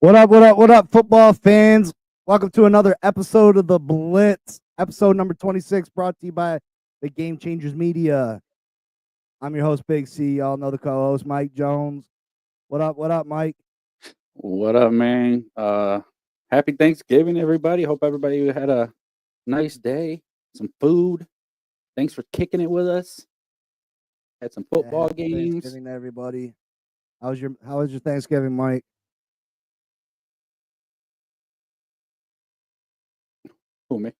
What up, football fans? Welcome to another episode of the Blitz, episode number 26, brought to you by the Game Changers Media. I'm your host, Big C. Y'all know the co-host, Mike Jones. What up, Mike? What up, man? Happy Thanksgiving, everybody. Hope everybody had a nice day, some food. Thanks for kicking it with us. Had some football games. Thanksgiving to everybody. How was your Thanksgiving, Mike? Who, me?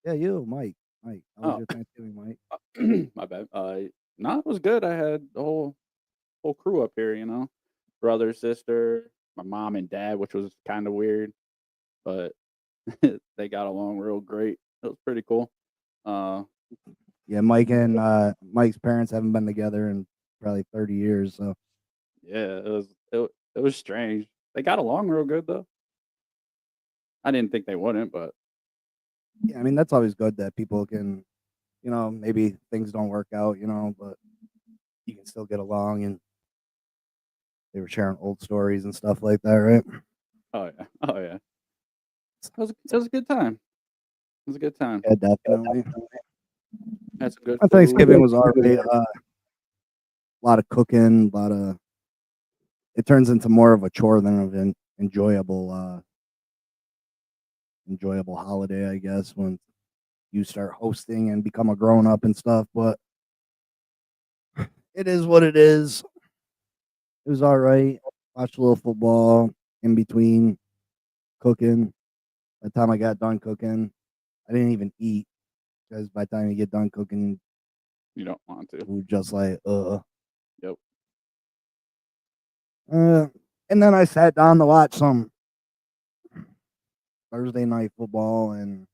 Yeah, you, Mike. How was your Thanksgiving, Mike? My bad. No, it was good. I had the whole crew up here, brother, sister, my mom and dad, which was kind of weird, but they got along real great. It was pretty cool. Yeah, Mike and Mike's parents haven't been together in probably 30 years, so yeah, it was strange. They got along real good though. I didn't think they wouldn't, but yeah, I mean that's always good that people can, maybe things don't work out, but you can still get along, and they were sharing old stories and stuff like that, right? Oh yeah. It was a good time. It was a good time. Yeah, definitely. Had some good My food. Thanksgiving was already a lot of cooking, it turns into more of a chore than an enjoyable holiday, I guess, when you start hosting and become a grown up and stuff, but it is what it is. It was all right. Watched a little football in between cooking. By the time I got done cooking, I didn't even eat because by the time you get done cooking, You don't want to. we're just like, Yep. And then I sat down to watch some Thursday night football, and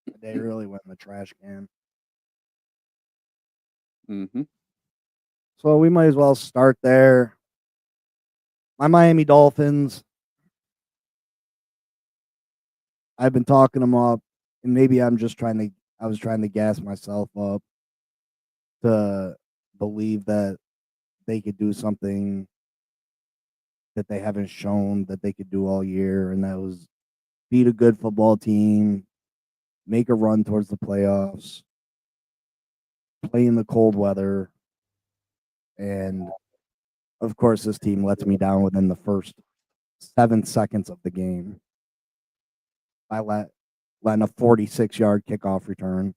the day really went in the trash can. Mm-hmm. So we might as well start there. My Miami Dolphins, I've been talking them up, and maybe I was trying to gas myself up to believe that they could do something that they haven't shown that they could do all year, and that was beat a good football team, make a run towards the playoffs, play in the cold weather, and of course this team lets me down within the first 7 seconds of the game by letting a 46-yard kickoff return.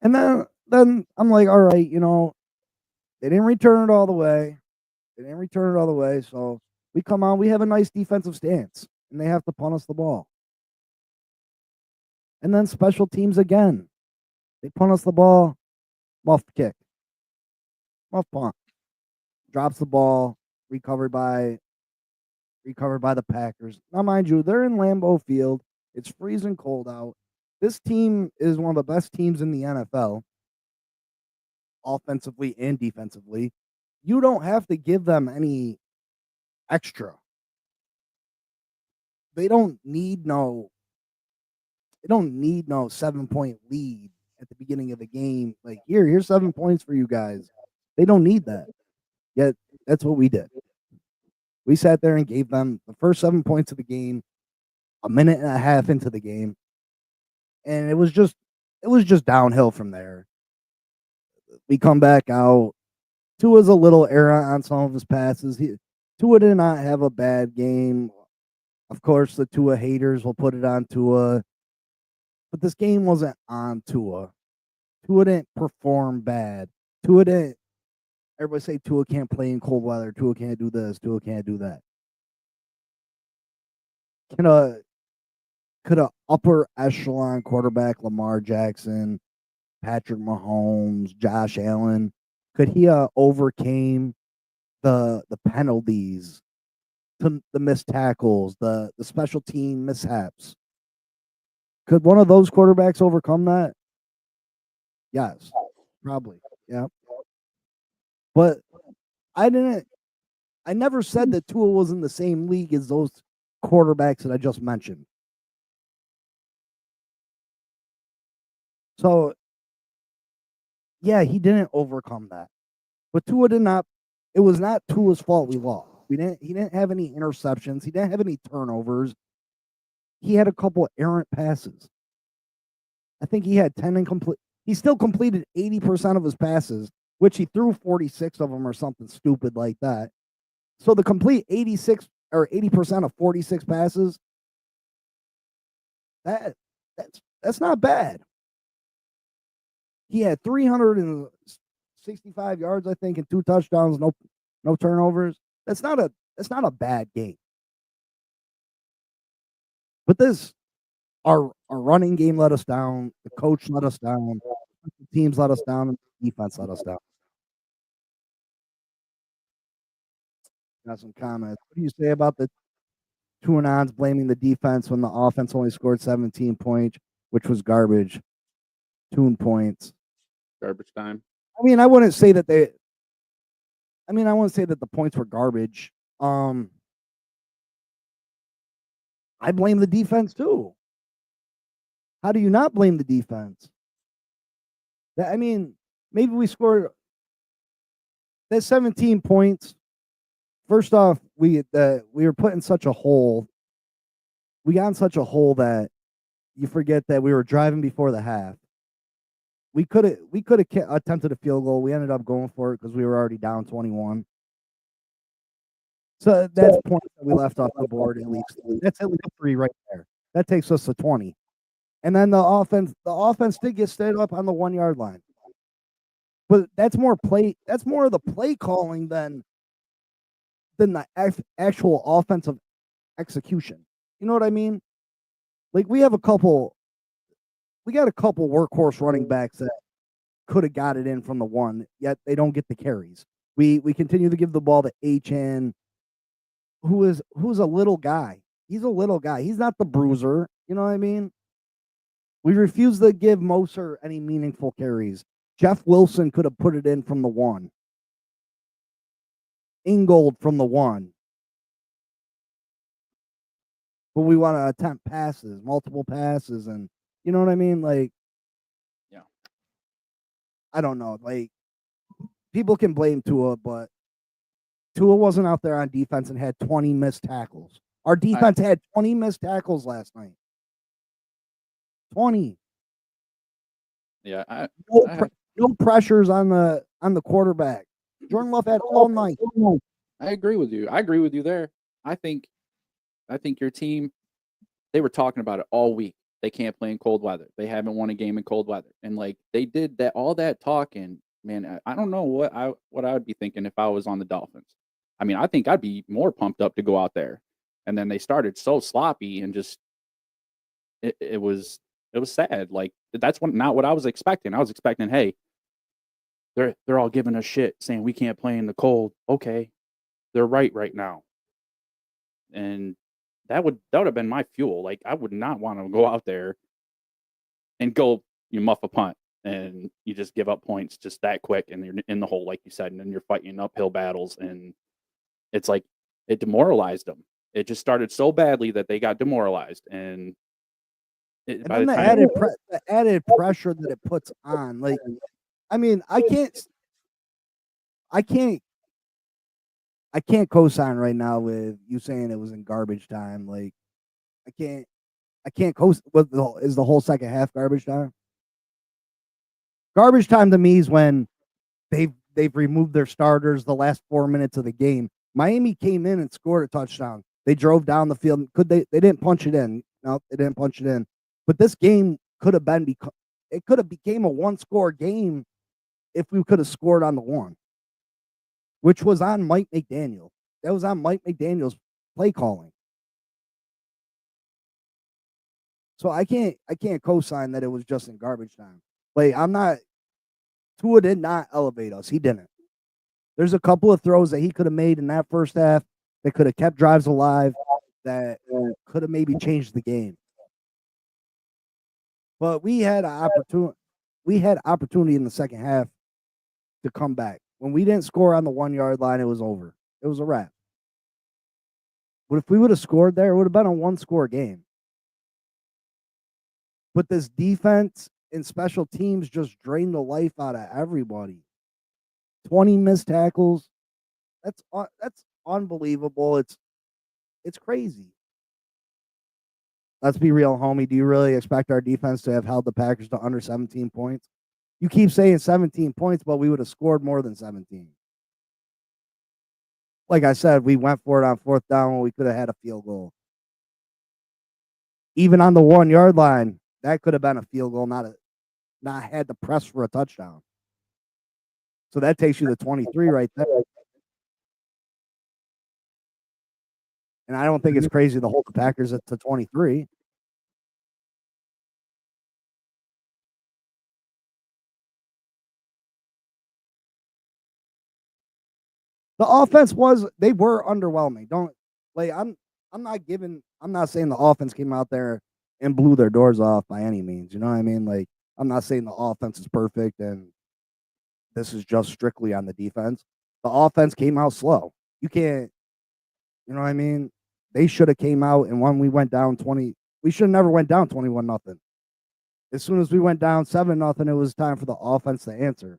And then I'm like, all right, they didn't return it all the way. So we come on, we have a nice defensive stance, and they have to punt us the ball. And then special teams again. They punt us the ball, muff kick, muff punt. Drops the ball, recovered by the Packers. Now, mind you, they're in Lambeau Field. It's freezing cold out. This team is one of the best teams in the NFL, offensively and defensively. You don't have to give them any extra. They don't need no 7-point lead at the beginning of the game. Like, here's 7 points for you guys. They don't need that. Yet that's what we did. We sat there and gave them the first 7 points of the game, a minute and a half into the game, and it was just downhill from there. We come back out. Tua's a little errant on some of his passes. Tua did not have a bad game. Of course, the Tua haters will put it on Tua, but this game wasn't on Tua. Tua didn't perform bad. Tua didn't. Everybody say Tua can't play in cold weather. Tua can't do this. Tua can't do that. Could a upper echelon quarterback Lamar Jackson, Patrick Mahomes, Josh Allen, could he overcame the penalties, to the missed tackles, the special team mishaps? Could one of those quarterbacks overcome that? Yes, probably. Yeah, but I didn't. I never said that Tua was in the same league as those quarterbacks that I just mentioned. So yeah, he didn't overcome that. But Tua did not. It was not Tua's fault we lost. We didn't. He didn't have any interceptions. He didn't have any turnovers. He had a couple errant passes. I think he had 10 incomplete. He still completed 80% of his passes, which he threw 46 of them or something stupid like that. So the complete 86 or 80% of 46 passes, that's not bad. He had 365 yards, I think, and 2 touchdowns, no turnovers. That's not a bad game. But our running game let us down, the coach let us down, the teams let us down, and the defense let us down. Got some comments. What do you say about the Tuanons blaming the defense when the offense only scored 17 points, which was garbage? Tune points. Garbage time. I wouldn't say that the points were garbage. I blame the defense too. How do you not blame the defense? Maybe we scored that 17 points. First off, we were put in such a hole. We got in such a hole that you forget that we were driving before the half. We could have attempted a field goal. We ended up going for it because we were already down 21. So that's points that we left off the board at least. That's at least 3 right there. That takes us to 20. And then the offense did get stayed up on the 1 yard line. But that's more of the play calling than the actual offensive execution. You know what I mean? Like we got a couple workhorse running backs that could have got it in from the 1, yet they don't get the carries. We continue to give the ball to HN, who's a little guy. He's a little guy. He's not the bruiser. You know what I mean? We refuse to give Moser any meaningful carries. Jeff Wilson could have put it in from the 1. Ingold from the 1. But we want to attempt passes, multiple passes, and you know what I mean? Like, yeah. I don't know. Like, people can blame Tua, but Tua wasn't out there on defense and had 20 missed tackles. Our defense had 20 missed tackles last night. 20. Yeah, no pressures on the quarterback. Jordan Love had all night. I agree with you. I agree with you there. I think your team, they were talking about it all week. They can't play in cold weather. They haven't won a game in cold weather. And like they did that, all that talking, man, I don't know what I would be thinking if I was on the Dolphins. I think I'd be more pumped up to go out there. And then they started so sloppy and just it was sad. Like that's not what I was expecting. I was expecting, hey, they're all giving us shit saying we can't play in the cold. Okay. They're right now. And that would have been my fuel. Like I would not want to go out there and you muff a punt and you just give up points just that quick and you're in the hole, like you said, and then you're fighting uphill battles and it's like it demoralized them. It just started so badly that they got demoralized and then the added pressure that it puts on. Like, I can't co-sign right now with you saying it was in garbage time. Like, I can't is the whole second half garbage time? Garbage time to me is when they've removed their starters the last 4 minutes of the game Miami came in and scored a touchdown. They drove down the field. They didn't punch it in. No, they didn't punch it in. But this game could have been it could have became a one-score game if we could have scored on the one, which was on Mike McDaniel. That was on Mike McDaniel's play calling. So I can't co-sign that it was just in garbage time. Like Tua did not elevate us. He didn't. There's a couple of throws that he could have made in that first half that could have kept drives alive, that could have maybe changed the game. But we had an opportunity. We had opportunity in the second half to come back. When we didn't score on the 1 yard line, it was over. It was a wrap. But if we would have scored there, it would have been a one-score game. But this defense and special teams just drained the life out of everybody. 20 missed tackles. That's unbelievable. It's crazy. Let's be real, homie. Do you really expect our defense to have held the Packers to under 17 points? You keep saying 17 points, but we would have scored more than 17. Like I said, we went for it on fourth down when we could have had a field goal. Even on the 1 yard line, that could have been a field goal, not had to press for a touchdown. So that takes you to 23 right there. And I don't think it's crazy to hold the Packers to 23. The offense they were underwhelming. I'm not saying the offense came out there and blew their doors off by any means. You know what I mean? Like, I'm not saying the offense is perfect and this is just strictly on the defense. The offense came out slow. You can't, you know what I mean? They should have came out, and when we went down 20, we should have never went down 21-0. As soon as we went down 7-0, it was time for the offense to answer.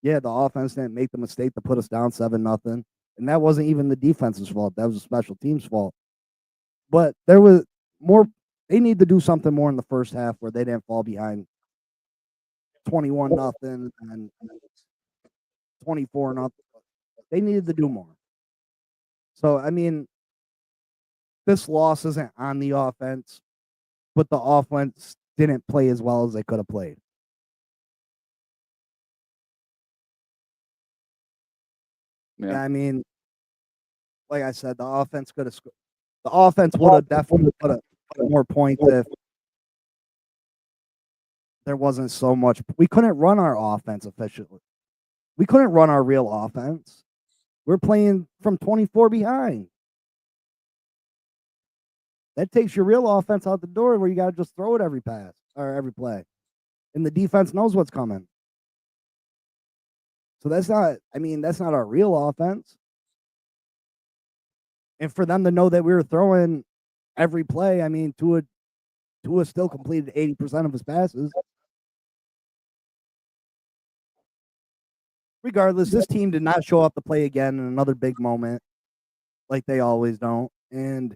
Yeah, the offense didn't make the mistake to put us down 7-0, and that wasn't even the defense's fault. That was the special team's fault. But there was more. They need to do something more in the first half where they didn't fall behind 21-0 and 24-0. They needed to do more. So, I mean, this loss isn't on the offense, but the offense didn't play as well as they could have played. Yeah, I mean, like I said, the offense could have scored. The offense would have definitely put more points if there wasn't so much. We couldn't run our offense efficiently. We couldn't run our real offense. We're playing from 24 behind. That takes your real offense out the door where you got to just throw it every pass or every play. And the defense knows what's coming. So that's not our real offense. And for them to know that we were throwing every play, I mean, Tua still completed 80% of his passes. Regardless, this team did not show up to play again in another big moment like they always don't. And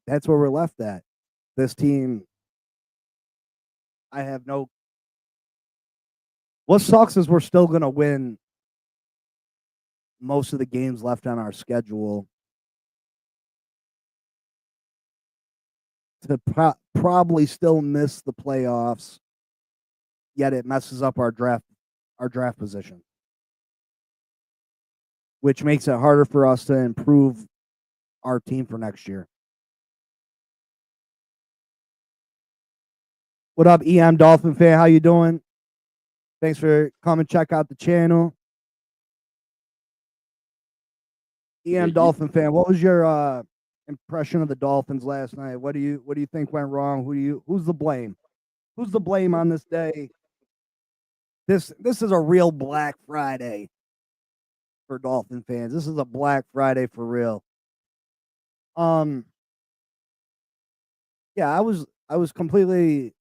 that's where we're left at. This team, I have no. What sucks is we're still going to win most of the games left on our schedule to probably still miss the playoffs, yet it messes up our draft position, which makes it harder for us to improve our team for next year. What up, EM Dolphin fan? How you doing? Thanks for coming. Check out the channel. EM Dolphin fan, what was your impression of the Dolphins last night? What do you think went wrong? Who's the blame? Who's the blame on this day? This is a real Black Friday for Dolphin fans. This is a Black Friday for real. Yeah, I was completely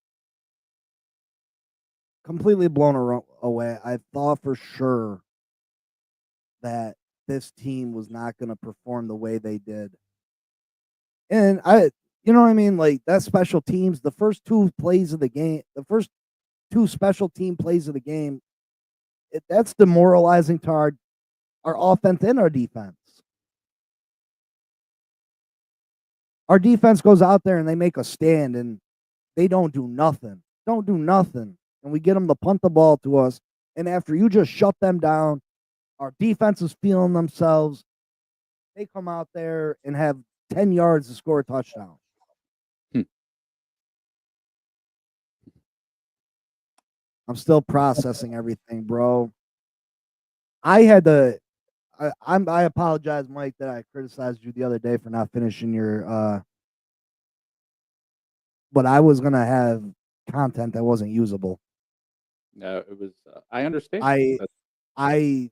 blown away. I thought for sure that this team was not going to perform the way they did. And you know what I mean? Like, that special teams, the first two special team plays of the game, that's demoralizing to our offense and our defense. Our defense goes out there and they make a stand and they don't do nothing. Don't do nothing. And we get them to punt the ball to us. And after you just shut them down, our defense is feeling themselves. They come out there and have 10 yards to score a touchdown. Hmm. I'm still processing everything, bro. I had to. I apologize, Mike, that I criticized you the other day for not finishing your. But I was gonna have content that wasn't usable. No, it was. I understand. I I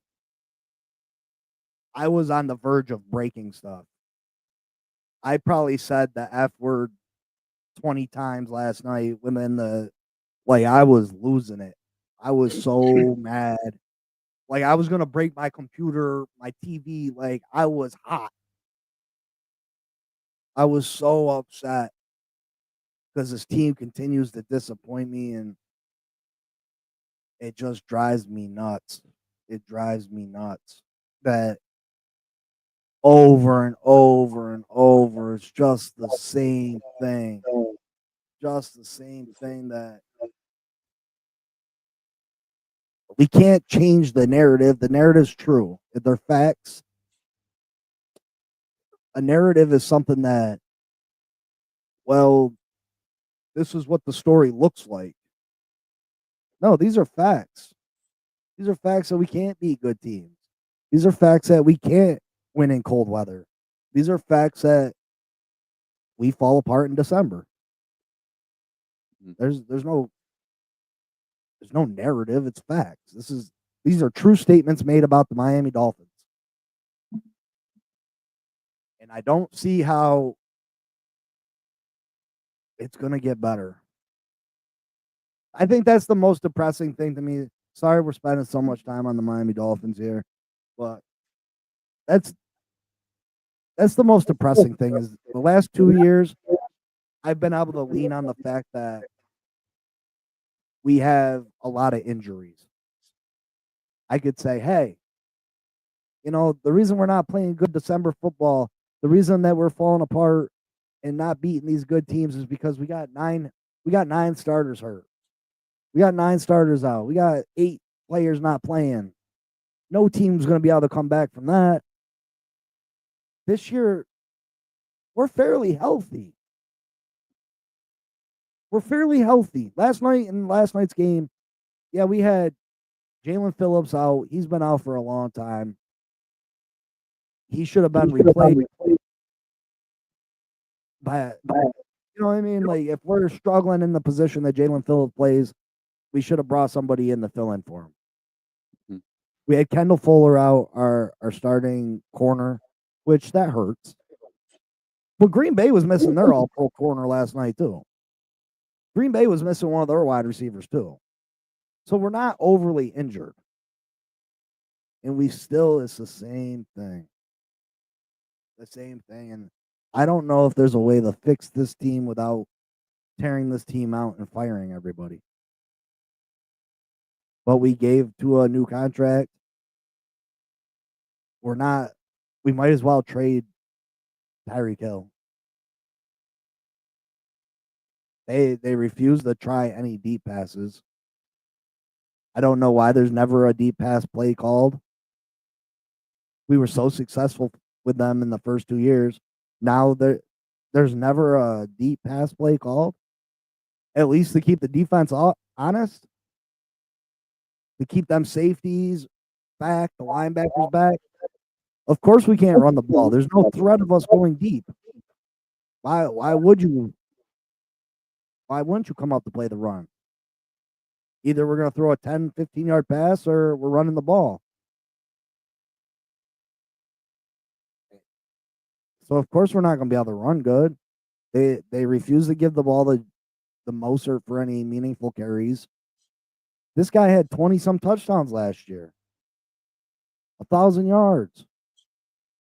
I was on the verge of breaking stuff. I probably said the F word 20 times last night within I was losing it. I was so mad. Like I was gonna break my computer, my TV, like I was hot. I was so upset because this team continues to disappoint me and it just drives me nuts. It drives me nuts that over and over and over it's just the same thing. Just the same thing that we can't change the narrative. The narrative's true. If they're facts, a narrative is something that, well, this is what the story looks like. No, these are facts. These are facts that we can't beat good teams. These are facts that we can't win in cold weather. These are facts that we fall apart in December. There's no narrative. It's facts. These are true statements made about the Miami Dolphins. And I don't see how it's going to get better. I think that's the most depressing thing to me. Sorry, we're spending so much time on the Miami Dolphins here, but that's the most depressing thing is the last 2 years I've been able to lean on the fact that we have a lot of injuries. I could say, hey, the reason we're not playing good December football, the reason that we're falling apart and not beating these good teams is because we got nine starters hurt. We got 9 starters out. We got 8 players not playing. No team's going to be able to come back from that. This year, we're fairly healthy. We're fairly healthy. Last night's game, yeah, we had Jalen Phillips out. He's been out for a long time. He should have been replayed. But you know what I mean? Like, if we're struggling in the position that Jalen Phillips plays, we should have brought somebody in to fill in for him. Mm-hmm. We had Kendall Fuller out, our starting corner, which that hurts. But Green Bay was missing their all-pro corner last night, too. Green Bay was missing one of their wide receivers, too. So we're not overly injured. And it's the same thing. The same thing. And I don't know if there's a way to fix this team without tearing this team out and firing everybody. But we gave to a new contract. We might as well trade Tyreek Hill. They refuse to try any deep passes. I don't know why there's never a deep pass play called. We were so successful with them in the first 2 years. Now there's never a deep pass play called. At least to keep the defense honest, to keep them safeties back, the linebackers back. Of course, we can't run the ball. There's no threat of us going deep. Why would you? Why wouldn't you come up to play the run? Either we're going to throw a 10, 15-yard pass or we're running the ball. So, of course, we're not going to be able to run good. They refuse to give the ball to Mostert for any meaningful carries. This guy had 20-some touchdowns last year. 1,000 yards.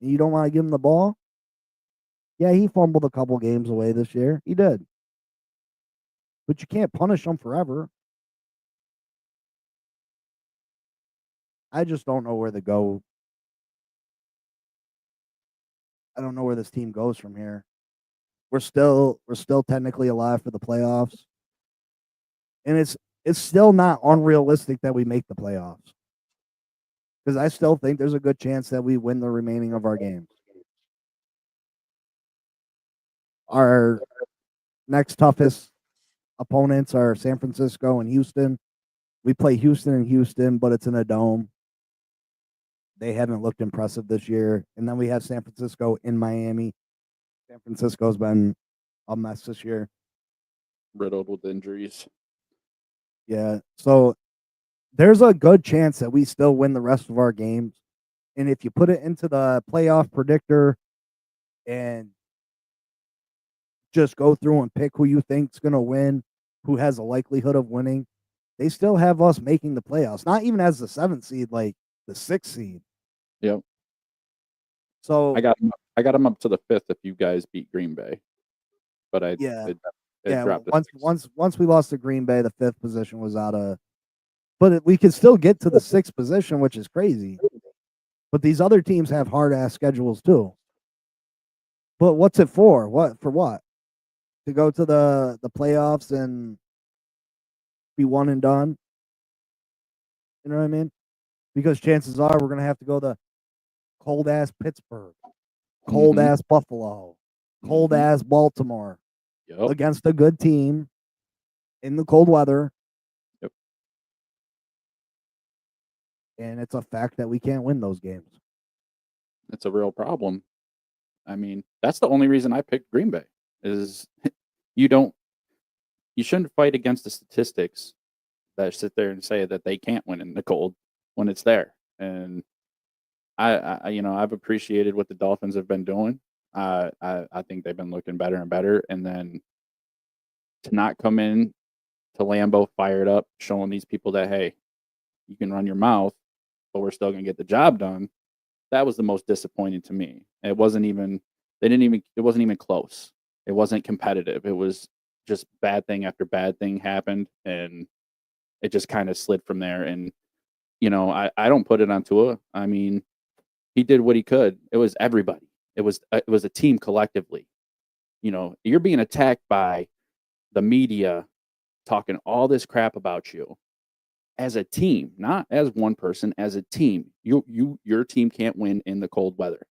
And you don't want to give him the ball? Yeah, he fumbled a couple games away this year. He did. But you can't punish him forever. I just don't know where to go. I don't know where this team goes from here. we're still technically alive for the playoffs, and it's still not unrealistic that we make the playoffs because I still think there's a good chance that we win the remaining of our games. Our next toughest opponents are San Francisco and Houston. We play Houston and Houston, but it's in a dome. They haven't looked impressive this year. And then we have San Francisco in Miami. San Francisco's been a mess this year. Riddled with injuries. Yeah. So there's a good chance that we still win the rest of our games. And if you put it into the playoff predictor and just go through and pick who you think's going to win, who has a likelihood of winning, they still have us making the playoffs. Not even as the 7th seed, like the 6th seed. Yep. So I got them up to the 5th if you guys beat Green Bay, but it dropped. Once we lost to Green Bay, the 5th position was out of. But we could still get to the 6th position, which is crazy. But these other teams have hard ass schedules too. But what's it for? What for? What to go to the playoffs and be one and done? You know what I mean? Because chances are we're gonna have to go to cold ass Pittsburgh, cold ass Buffalo, cold ass Baltimore against a good team in the cold weather. Yep. And it's a fact that we can't win those games. It's a real problem. I mean, that's the only reason I picked Green Bay is you shouldn't fight against the statistics that sit there and say that they can't win in the cold when it's there. And I've appreciated what the Dolphins have been doing. I think they've been looking better and better. And then to not come in to Lambeau fired up, showing these people that, hey, you can run your mouth, but we're still going to get the job done. That was the most disappointing to me. It wasn't even close. It wasn't competitive. It was just bad thing after bad thing happened, and it just kind of slid from there. And I don't put it on Tua. I mean, he did what he could. It was everybody. It was a team collectively. You're being attacked by the media talking all this crap about you as a team, not as one person, as a team. Your team can't win in the cold weather.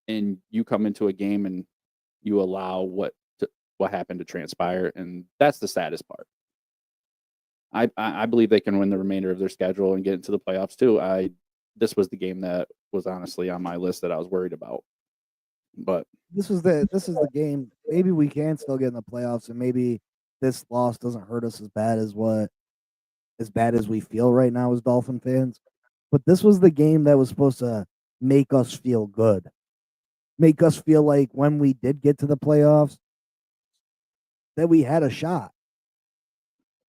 And you come into a game and you allow what happened to transpire, and that's the saddest part. I believe they can win the remainder of their schedule and get into the playoffs too. This was the game that was honestly on my list that I was worried about. But this is the game. Maybe we can still get in the playoffs, and maybe this loss doesn't hurt us as bad as we feel right now as Dolphin fans. But this was the game that was supposed to make us feel good. Make us feel like when we did get to the playoffs that we had a shot.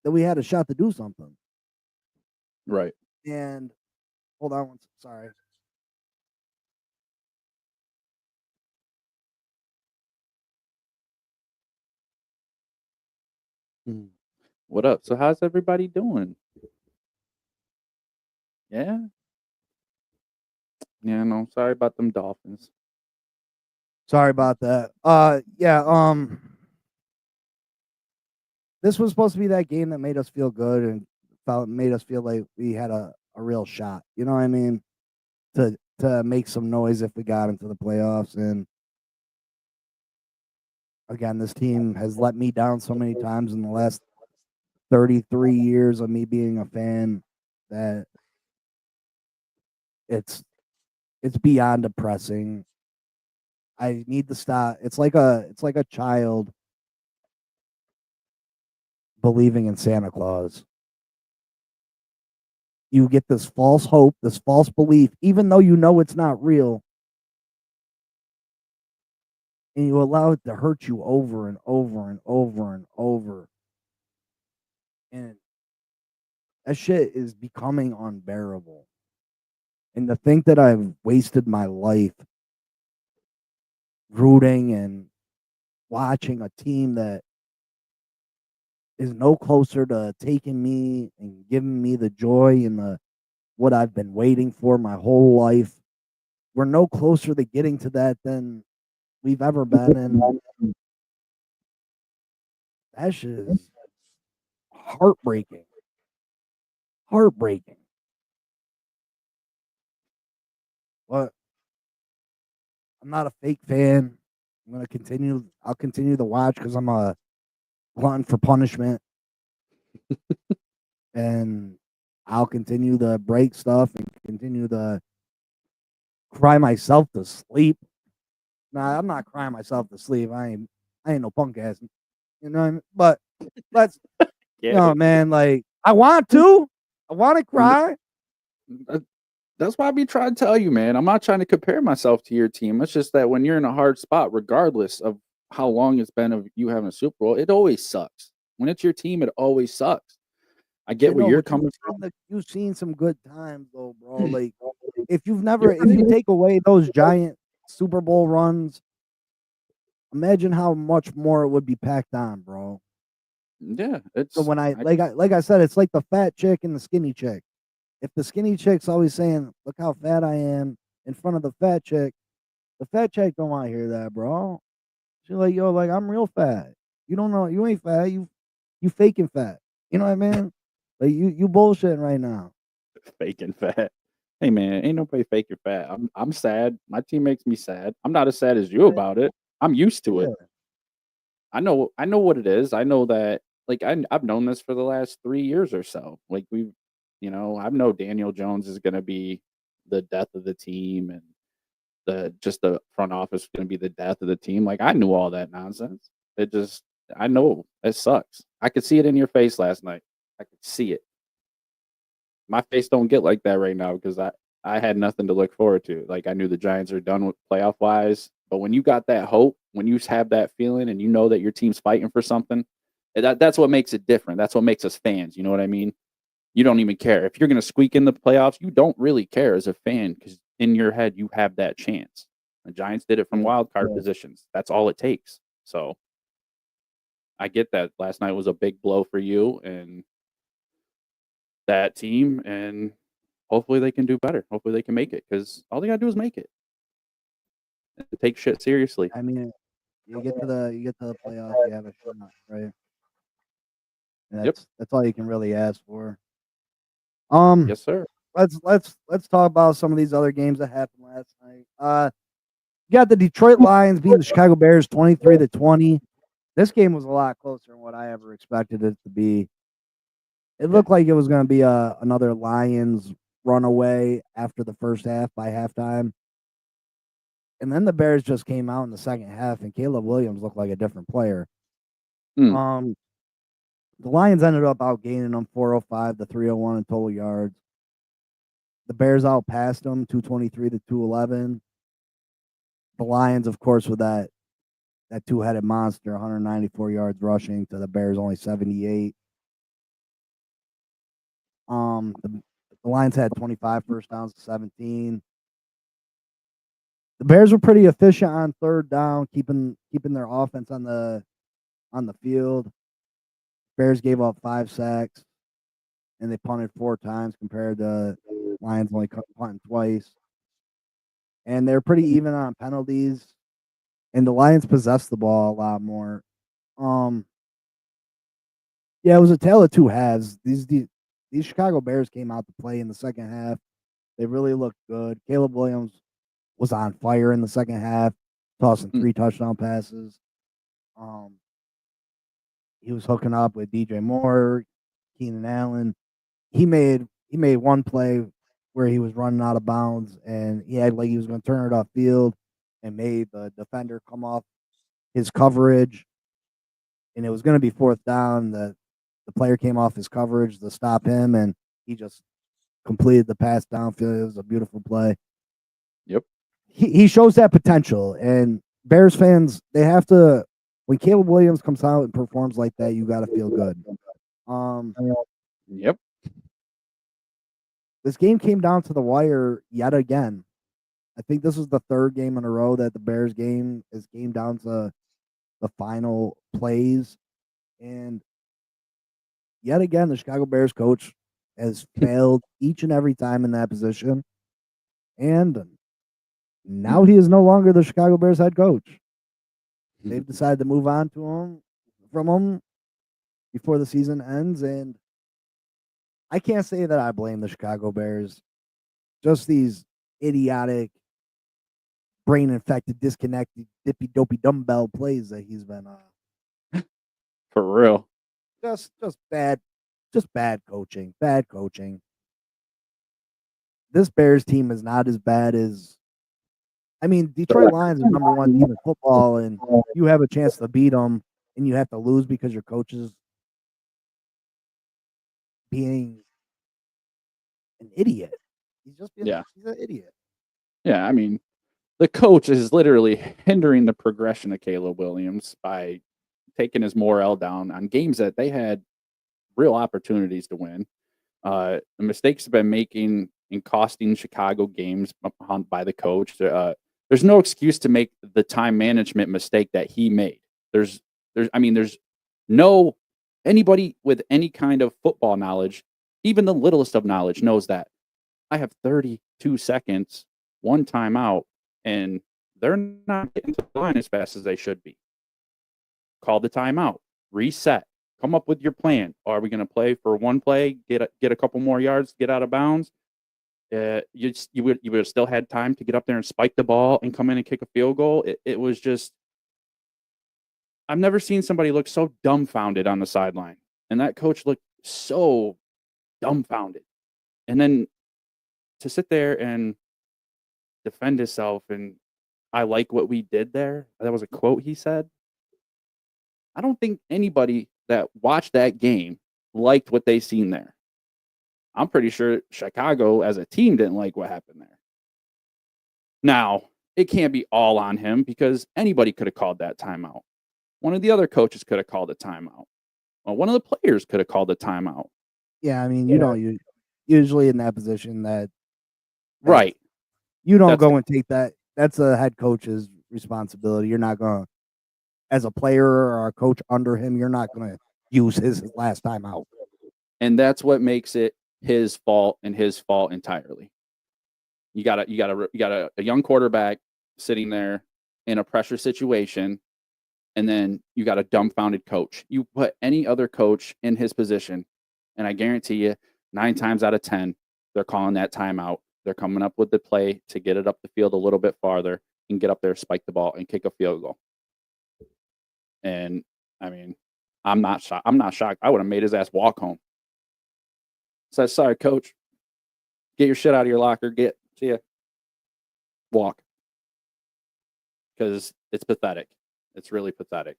That we had a shot to do something. Right. And hold on sorry. What up? So how's everybody doing? Yeah. Yeah, no, sorry about them Dolphins. Sorry about that. This was supposed to be that game that made us feel good and made us feel like we had a real shot. You know what I mean? To make some noise if we got into the playoffs. And again, this team has let me down so many times in the last 33 years of me being a fan that it's beyond depressing. I need to stop. It's like a child believing in Santa Claus. You get this false hope, this false belief, even though you know it's not real, and you allow it to hurt you over and over and over and over. And that shit is becoming unbearable. And to think that I've wasted my life rooting and watching a team that is no closer to taking me and giving me the joy and what I've been waiting for my whole life. We're no closer to getting to that than we've ever been in. That shit is heartbreaking. Heartbreaking. But I'm not a fake fan. I'm gonna continue. I'll continue to watch because I'm a glutton for punishment, and I'll continue to break stuff and continue to cry myself to sleep. Nah, I'm not crying myself to sleep. I ain't no punk ass. You know what I mean? But let's Yeah, no man, like I want to. I want to cry. that's why I be trying to tell you, man. I'm not trying to compare myself to your team. It's just that when you're in a hard spot, regardless of how long it's been of you having a Super Bowl, it always sucks. When it's your team, it always sucks. I You get where know, you're but coming from. you've seen some good times though, bro. Like if you take away those giant Super Bowl runs, imagine how much more it would be packed on, bro. Yeah, So when like I said, it's like the fat chick and the skinny chick. If the skinny chick's always saying, "Look how fat I am," in front of the fat chick don't want to hear that, bro. She's like, "Yo, like I'm real fat. You don't know, you ain't fat. You faking fat. You know what I mean? Like you bullshitting right now." faking fat. Hey man, ain't nobody faking fat. I'm sad. My team makes me sad. I'm not as sad as you Yeah, about it. I'm used to it. yeah. I know what it is. I know that like I've known this for the last 3 years or so. Like I know Daniel Jones is gonna be the death of the team and the front office is gonna be the death of the team. Like I knew all that nonsense. It just I know it sucks. I could see it in your face last night. I could see it. My face don't get like that right now because I had nothing to look forward to. Like I knew the Giants are done with playoff wise, but when you got that hope, when you have that feeling, and you know that your team's fighting for something, that's what makes it different. That's what makes us fans. You know what I mean? You don't even care if you're going to squeak in the playoffs. You don't really care as a fan because in your head you have that chance. The Giants did it from Yeah, wild card positions. That's all it takes. So I get that last night was a big blow for you and that team, and hopefully they can do better. Hopefully they can make it because all they gotta do is make it. And take shit seriously. I mean, you get to the playoffs, you have a shot, right? And Yep. that's all you can really ask for. Um, Yes, sir. let's talk about some of these other games that happened last night. You got the Detroit Lions beating the Chicago Bears 23-20. This game was a lot closer than what I ever expected it to be. It Yeah. looked like it was going to be another Lions runaway after the first half by halftime. And then the Bears just came out in the second half, and Caleb Williams looked like a different player. Mm. The Lions ended up outgaining them 405 to 301 in total yards. The Bears outpassed them 223 to 211. The Lions, of course, with that two-headed monster, 194 yards rushing to the Bears only 78. The Lions had 25 first downs to 17. The Bears were pretty efficient on third down, keeping their offense on the field. Bears gave up 5 sacks, and they punted 4 times compared to Lions only punting twice. And they're pretty even on penalties. And the Lions possessed the ball a lot more. Yeah, it was a tale of two halves. These Chicago Bears came out to play in the second half. They really looked good. Caleb Williams was on fire in the second half, tossing 3 touchdown passes. He was hooking up with DJ Moore, Keenan Allen. He made one play where he was running out of bounds and he had like he was going to turn it upfield and made the defender come off his coverage, and it was going to be fourth down. The player came off his coverage to stop him, and he just completed the pass downfield. It was a beautiful play. Yep. He shows that potential, and Bears fans, they have to, when Caleb Williams comes out and performs like that, you got to feel good. Yep. This game came down to the wire yet again. I think this was the third game in a row that the Bears game came down to the final plays, and yet again, the Chicago Bears coach has failed each and every time in that position, and now he is no longer the Chicago Bears head coach. they've decided to move on from him before the season ends, and I can't say that I blame the Chicago Bears. Just these idiotic, brain infected, disconnected, dippy dopey dumbbell plays that he's been For real. just bad coaching. Bad coaching. This Bears team is not as bad as Detroit Lions are number one team in football, and you have a chance to beat them, and you have to lose because your coach is being an idiot. He's just being Yeah. he's an idiot. Yeah. I mean, the coach is literally hindering the progression of Caleb Williams by taking his morale down on games that they had real opportunities to win. The mistakes have been making and costing Chicago games by the coach. There's no excuse to make the time management mistake that he made. There's no anybody with any kind of football knowledge, even the littlest of knowledge, knows that I have 32 seconds, one timeout, and they're not getting to the line as fast as they should be. Call the timeout, reset, come up with your plan. Are we going to play for one play, get a couple more yards, get out of bounds? You would have still had time to get up there and spike the ball and come in and kick a field goal. It was just, I've never seen somebody look so dumbfounded on the sideline, and that coach looked so dumbfounded. And then to sit there and defend himself, and I like what we did there. That was a quote he said. I don't think anybody that watched that game liked what they seen there. I'm pretty sure Chicago as a team didn't like what happened there. Now, it can't be all on him because anybody could have called that timeout. One of the other coaches could have called a timeout. Well, one of the players could have called a timeout. Yeah, you usually in that position that right. You don't go and take that. That's a head coach's responsibility. You're not going to, as a player or a coach under him, you're not going to use his last time out. And that's what makes it his fault and his fault entirely. You got a young quarterback sitting there in a pressure situation, and then you got a dumbfounded coach. You put any other coach in his position, and I guarantee you, 9 times out of 10, they're calling that timeout. They're coming up with the play to get it up the field a little bit farther and get up there, spike the ball, and kick a field goal. And I'm not shocked. I would have made his ass walk home. Said, sorry, coach. Get your shit out of your locker. See ya. Walk. Because it's pathetic. It's really pathetic.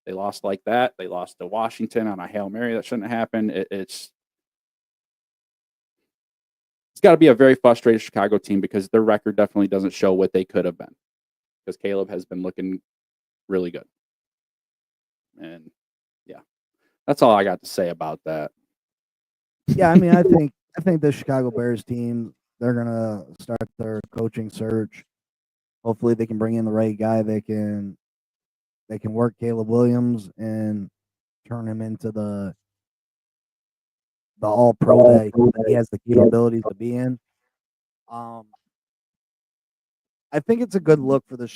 They lost like that. They lost to Washington on a Hail Mary that shouldn't have happened. It's got to be a very frustrated Chicago team because their record definitely doesn't show what they could have been. Because Caleb has been looking really good. And yeah, that's all I got to say about that. Yeah, I think the Chicago Bears team, they're gonna start their coaching search. Hopefully, they can bring in the right guy. They can work Caleb Williams and turn him into the all pro that he has the capabilities to be in. I think it's a good look for the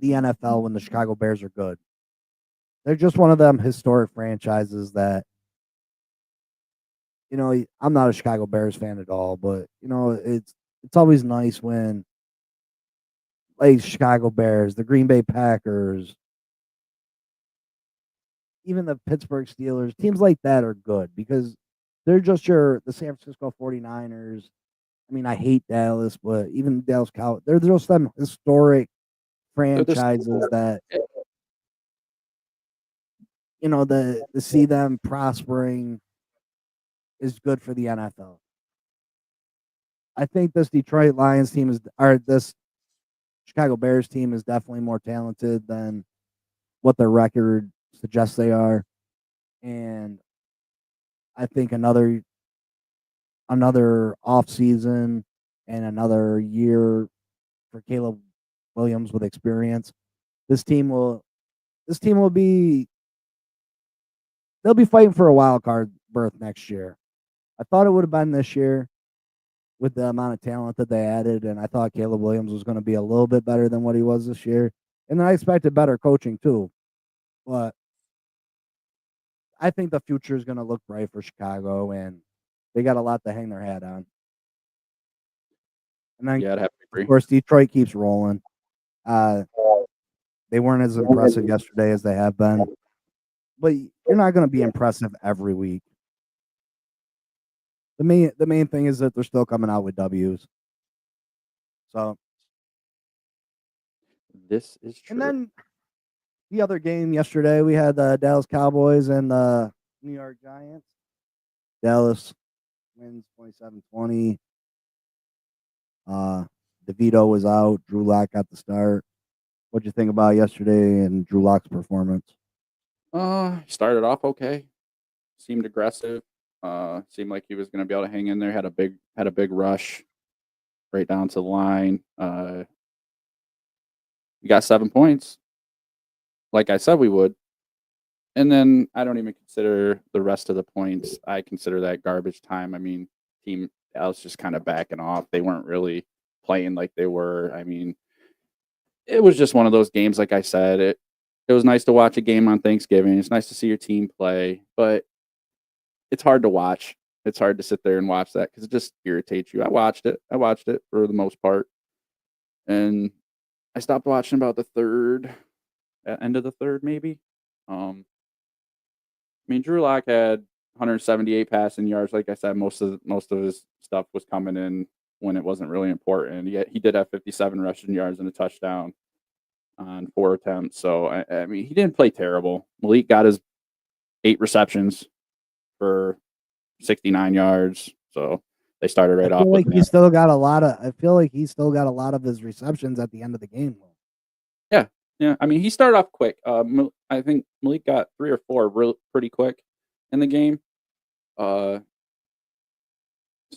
NFL when the Chicago Bears are good. They're just one of them historic franchises that, I'm not a Chicago Bears fan at all, but it's always nice when like Chicago Bears, the Green Bay Packers, even the Pittsburgh Steelers, teams like that are good because they're just the San Francisco 49ers. I hate Dallas, but even Dallas Cowboys, they're just them historic franchises that to see them prospering is good for the NFL. I think this Detroit Lions team this Chicago Bears team is definitely more talented than what their record suggests they are. And I think another off season and another year for Caleb Williams with experience, this team will be they'll be fighting for a wild card berth next year. I thought it would have been this year with the amount of talent that they added, and I thought Caleb Williams was going to be a little bit better than what he was this year. And then I expected better coaching too. But I think the future is going to look bright for Chicago, and they got a lot to hang their hat on. And then, Yeah, I'd have to of agree. course, Detroit keeps rolling. They weren't as impressive yesterday as they have been, but you're not going to be impressive every week. The main thing is that they're still coming out with W's. So, This is true. and then the other game yesterday, we had the Dallas Cowboys and the New York Giants. Dallas wins 27-20. DeVito was out. Drew Lock got the start. What'd you think about yesterday and Drew Lock's performance? Started off okay. Seemed aggressive. Seemed like he was going to be able to hang in there. Had a big rush right down to the line. We got 7 points, like I said we would. And then I don't even consider the rest of the points. I consider that garbage time. I mean, team Dallas just kind of backing off. They weren't really playing like they were. I mean, it was just one of those games. Like I said, it was nice to watch a game on Thanksgiving. It's nice to see your team play, but it's hard to watch. It's hard to sit there and watch that because it just irritates you. I watched it for the most part, and I stopped watching about the end of the third, maybe. I mean, Drew Lock had 178 passing yards. Like I said, most of his stuff was coming in when it wasn't really important. Yet he did have 57 rushing yards and a touchdown on 4 attempts. So I mean, he didn't play terrible. Malik got his 8 receptions for 69 yards. So they started right I off feel with like he still got a lot of. I feel like he still got a lot of his receptions at the end of the game. Yeah. I mean, he started off quick. I think Malik got 3 or 4 pretty quick in the game. So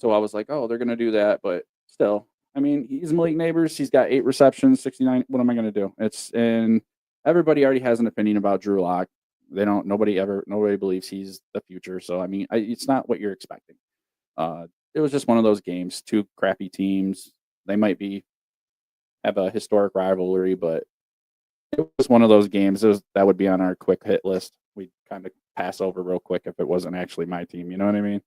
I was like, oh, they're gonna do that, but still, I mean, he's Malik Neighbors. He's got 8 receptions, 69. What am I gonna do? And everybody already has an opinion about Drew Lock. Nobody believes he's the future. So I mean, it's not what you're expecting. It was just one of those games. 2 crappy teams. They might have a historic rivalry, but it was one of those games. That would be on our quick hit list. We'd kind of pass over real quick if it wasn't actually my team. You know what I mean?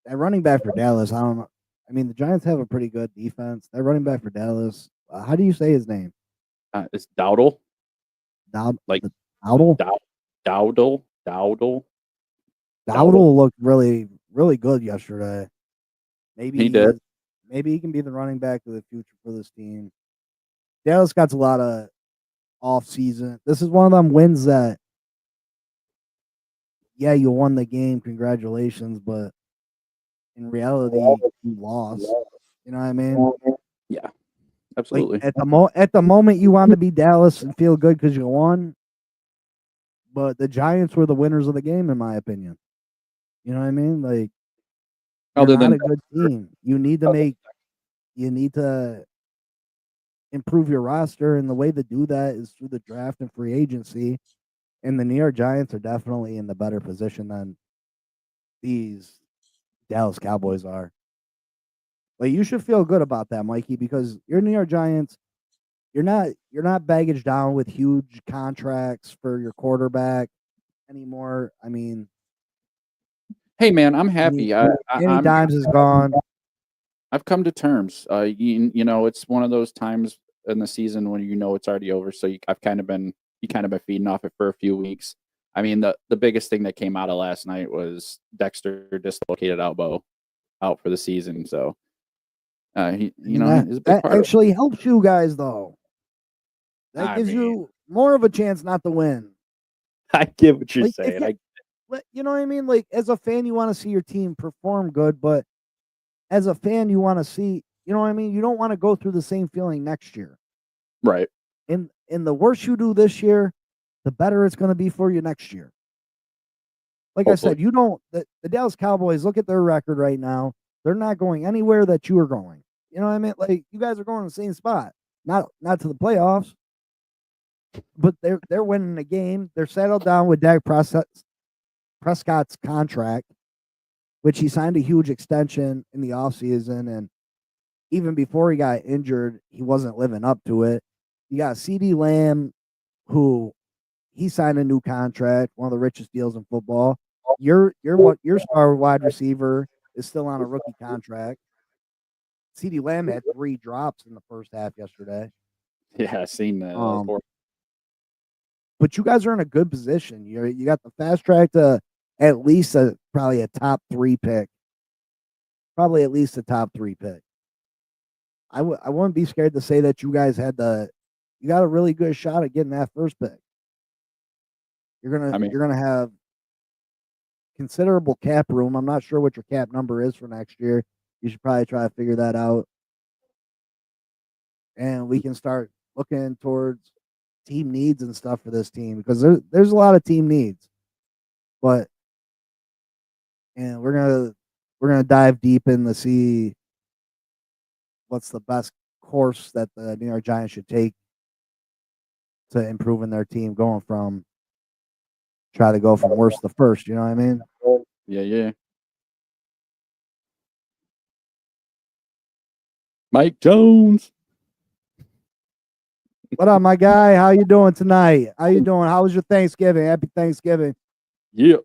That running back for Dallas, I don't know. I mean, the Giants have a pretty good defense. That running back for Dallas, how do you say his name? It's Dowdle. Like Dowdle? Dowdle. Dowdle looked really, really good yesterday. Maybe he did. Maybe he can be the running back of the future for this team. Dallas got a lot of off season. This is one of them wins that, yeah, you won the game. Congratulations, but in reality, you lost. You know what I mean? Yeah, absolutely. Like at the moment, you want to be Dallas and feel good because you won, but the Giants were the winners of the game, in my opinion. You know what I mean? Like, you're not a good team. You need to improve your roster, and the way to do that is through the draft and free agency. And the New York Giants are definitely in the better position than these Dallas Cowboys are. Like, you should feel good about that, Mikey, because your New York Giants, you're not baggage down with huge contracts for your quarterback anymore. I mean, hey man, I'm happy. Danny Dimes is gone. I've come to terms. You know, it's one of those times in the season when it's already over. So I've kind of been feeding off it for a few weeks. I mean, the biggest thing that came out of last night was Dexter dislocated elbow, out for the season. So that actually helps you guys though. That gives you more of a chance not to win. I get what you're saying. You know what I mean? Like, as a fan, you want to see your team perform good, but as a fan, you want to see, you know what I mean? You don't want to go through the same feeling next year. Right. And the worse you do this year, the better it's going to be for you next year. Like Hopefully. I said, the Dallas Cowboys, look at their record right now. They're not going anywhere that you are going. You know what I mean? Like, you guys are going to the same spot. Not to the playoffs, but they're winning the game. They're settled down with Dak Prescott's contract, which he signed a huge extension in the offseason. And even before he got injured, he wasn't living up to it. You got CD Lamb, who he signed a new contract, one of the richest deals in football. Your star wide receiver is still on a rookie contract. CD Lamb had 3 drops in the first half yesterday. Yeah, I seen that. Um, but you guys are in a good position. You got the fast track to at least probably a top 3 pick. Probably at least a top 3 pick. I wouldn't be scared to say that you guys you got a really good shot at getting that first pick. You're gonna have considerable cap room. I'm not sure what your cap number is for next year. You should probably try to figure that out. And we can start looking towards team needs and stuff for this team because there's a lot of team needs. But and we're gonna dive deep in to see what's the best course that the New York Giants should take to improving their team, going from try to go from worst to first. You know what I mean? Yeah. Mike Jones. What up, my guy? How you doing tonight? How you doing? How was your Thanksgiving? Happy Thanksgiving. Yeah.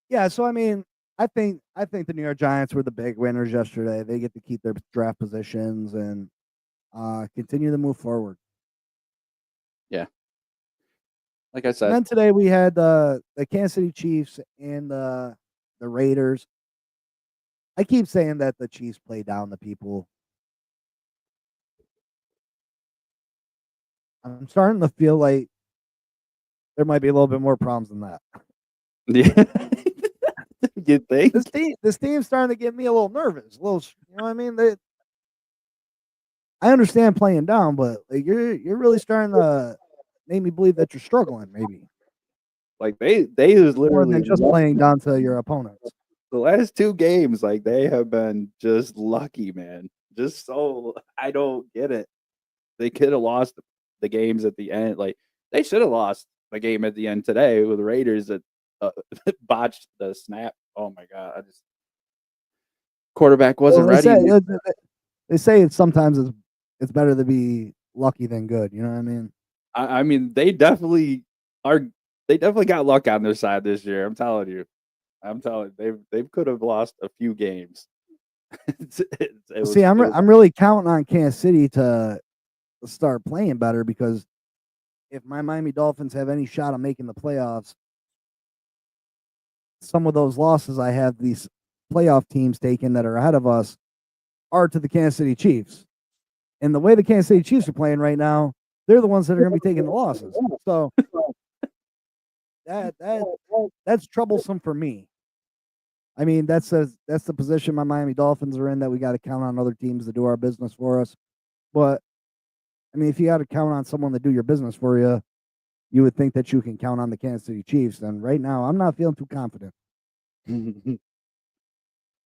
Yeah, so I mean, I think the New York Giants were the big winners yesterday. They get to keep their draft positions and continue to move forward. Yeah. Like I said. And then today we had the Kansas City Chiefs and the Raiders. I keep saying that the Chiefs play down the people. I'm starting to feel like there might be a little bit more problems than that. Yeah. You think? This team's starting to get me a little nervous. You know what I mean? I understand playing down, but like you're really starting to make me believe that you're struggling, maybe. Like they was literally more than just playing down to your opponents. The last 2 games, like they have been just lucky, man. Just so I don't get it. They could have lost the games at the end. Like they should have lost the game at the end today with the Raiders that botched the snap. Oh my god! Quarterback wasn't ready. They say sometimes it's better to be lucky than good. You know what I mean? I mean, they definitely are. They definitely got luck on their side this year. I'm telling you. They could have lost a few games. See, I'm really counting on Kansas City to start playing better because if my Miami Dolphins have any shot of making the playoffs, some of those losses I have these playoff teams taken that are ahead of us are to the Kansas City Chiefs. And the way the Kansas City Chiefs are playing right now, they're the ones that are going to be taking the losses. So that's troublesome for me. I mean, that's the position my Miami Dolphins are in, that we got to count on other teams to do our business for us. But I mean, if you got to count on someone to do your business for you, you would think that you can count on the Kansas City Chiefs. And right now, I'm not feeling too confident.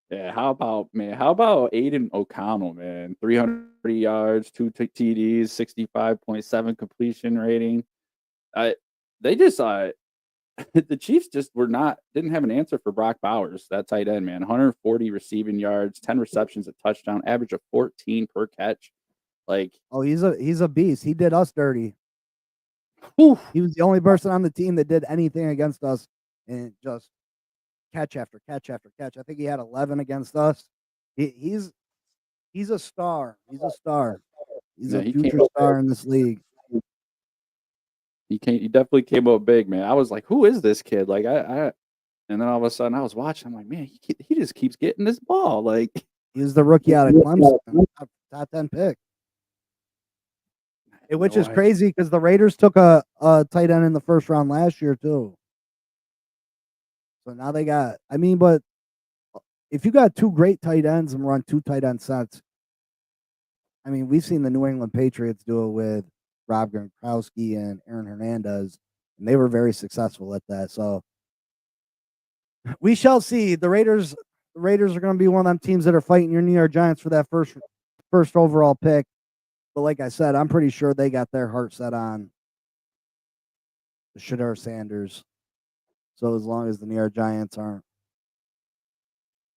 Yeah, how about Aiden O'Connell, man? 300 yards, 2 TDs, 65.7 completion rating. They just the Chiefs just didn't have an answer for Brock Bowers, that tight end, man. 140 receiving yards, 10 receptions, a touchdown, average of 14 per catch. Like, oh, he's a beast. He did us dirty. Whew. He was the only person on the team that did anything against us, and just catch after catch after catch. I think he had 11 against us. He's a star. He's a star. He's a future star in this league. He definitely came up big, man. I was like, who is this kid? Like and then all of a sudden I was watching. I'm like, man, he just keeps getting this ball. Like, he's the rookie out of Clemson, top 10 pick. Which is crazy because the Raiders took a tight end in the first round last year too. So now they got, but if you got 2 great tight ends and run 2 tight end sets, we've seen the New England Patriots do it with Rob Gronkowski and Aaron Hernandez, and they were very successful at that. So we shall see. The Raiders are going to be one of them teams that are fighting your New York Giants for that first overall pick. But like I said, I'm pretty sure they got their heart set on the Shedeur Sanders. So as long as the New York Giants aren't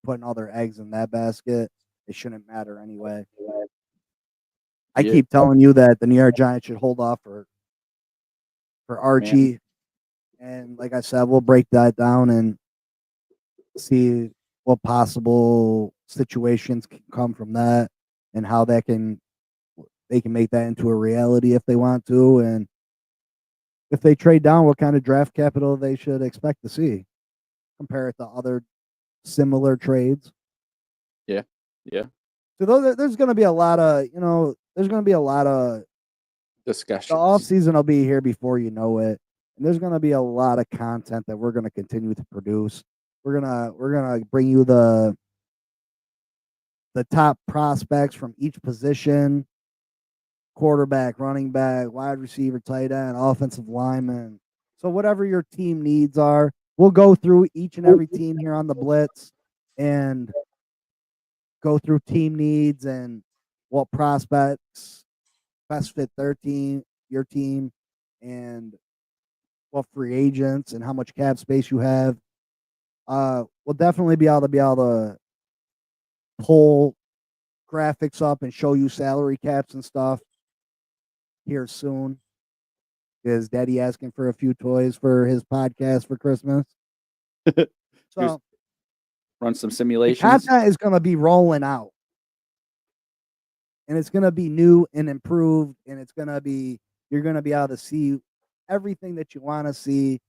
putting all their eggs in that basket, it shouldn't matter anyway. I Yeah, keep telling you that the New York Giants should hold off for man. Archie, and like I said, we'll break that down and see what possible situations can come from that, and how they can make that into a reality if they want to, and if they trade down, what kind of draft capital they should expect to see. Compare it to other similar trades. Yeah, yeah. So there's going to be a lot of, there's going to be a lot of, the off Discussions. season will be here before you know it. And there's going to be a lot of content that we're going to continue to produce. We're going to bring you the top prospects from each position: quarterback, running back, wide receiver, tight end, offensive lineman. So whatever your team needs are, we'll go through each and every team here on the Blitz and go through team needs and what prospects best fit their team, your team, and what free agents and how much cap space you have. We'll definitely be able to pull graphics up and show you salary caps and stuff here soon. Is Daddy asking for a few toys for his podcast for Christmas? Just So run some the simulations. content is going to be rolling out, and it's going to be new and improved, and you're going to be able to see everything that you want to see.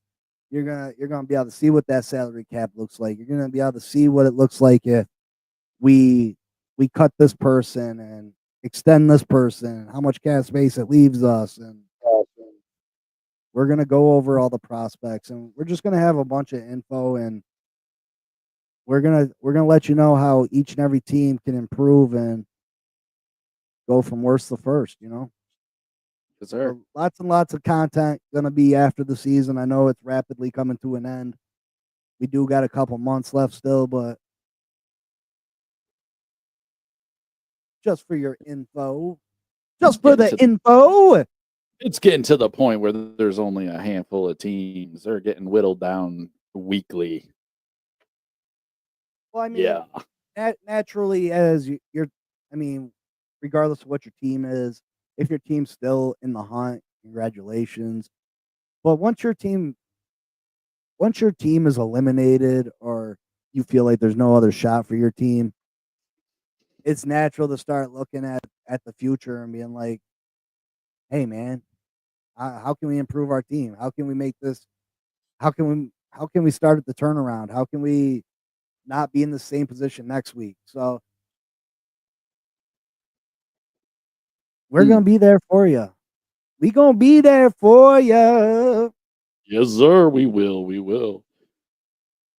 You're gonna be able to see what that salary cap looks like. You're gonna be able to see what it looks like if we we cut this person and extend this person, how much cap space it leaves us, and we're gonna go over all the prospects, and we're just gonna have a bunch of info, and we're gonna let you know how each and every team can improve and go from worst to first. Yes, sir. So lots and lots of content gonna be after the season. I know it's rapidly coming to an end. We do got a couple months left still, but just for your info, It's just for getting the to info. it's getting to the point where there's only a handful of teams. They're getting whittled down weekly. Well, I mean, Yeah. naturally, as you're, I mean, regardless of what your team is, if your team's still in the hunt, congratulations. But once your team is eliminated, or you feel like there's no other shot for your team, it's natural to start looking at the future and being like, "Hey, man, how can we improve our team? How can we make this? How can we start at the turnaround? How can we not be in the same position next week?" So we're Hmm. gonna be there for you. We gonna be there for you. Yes, sir. We will. We will.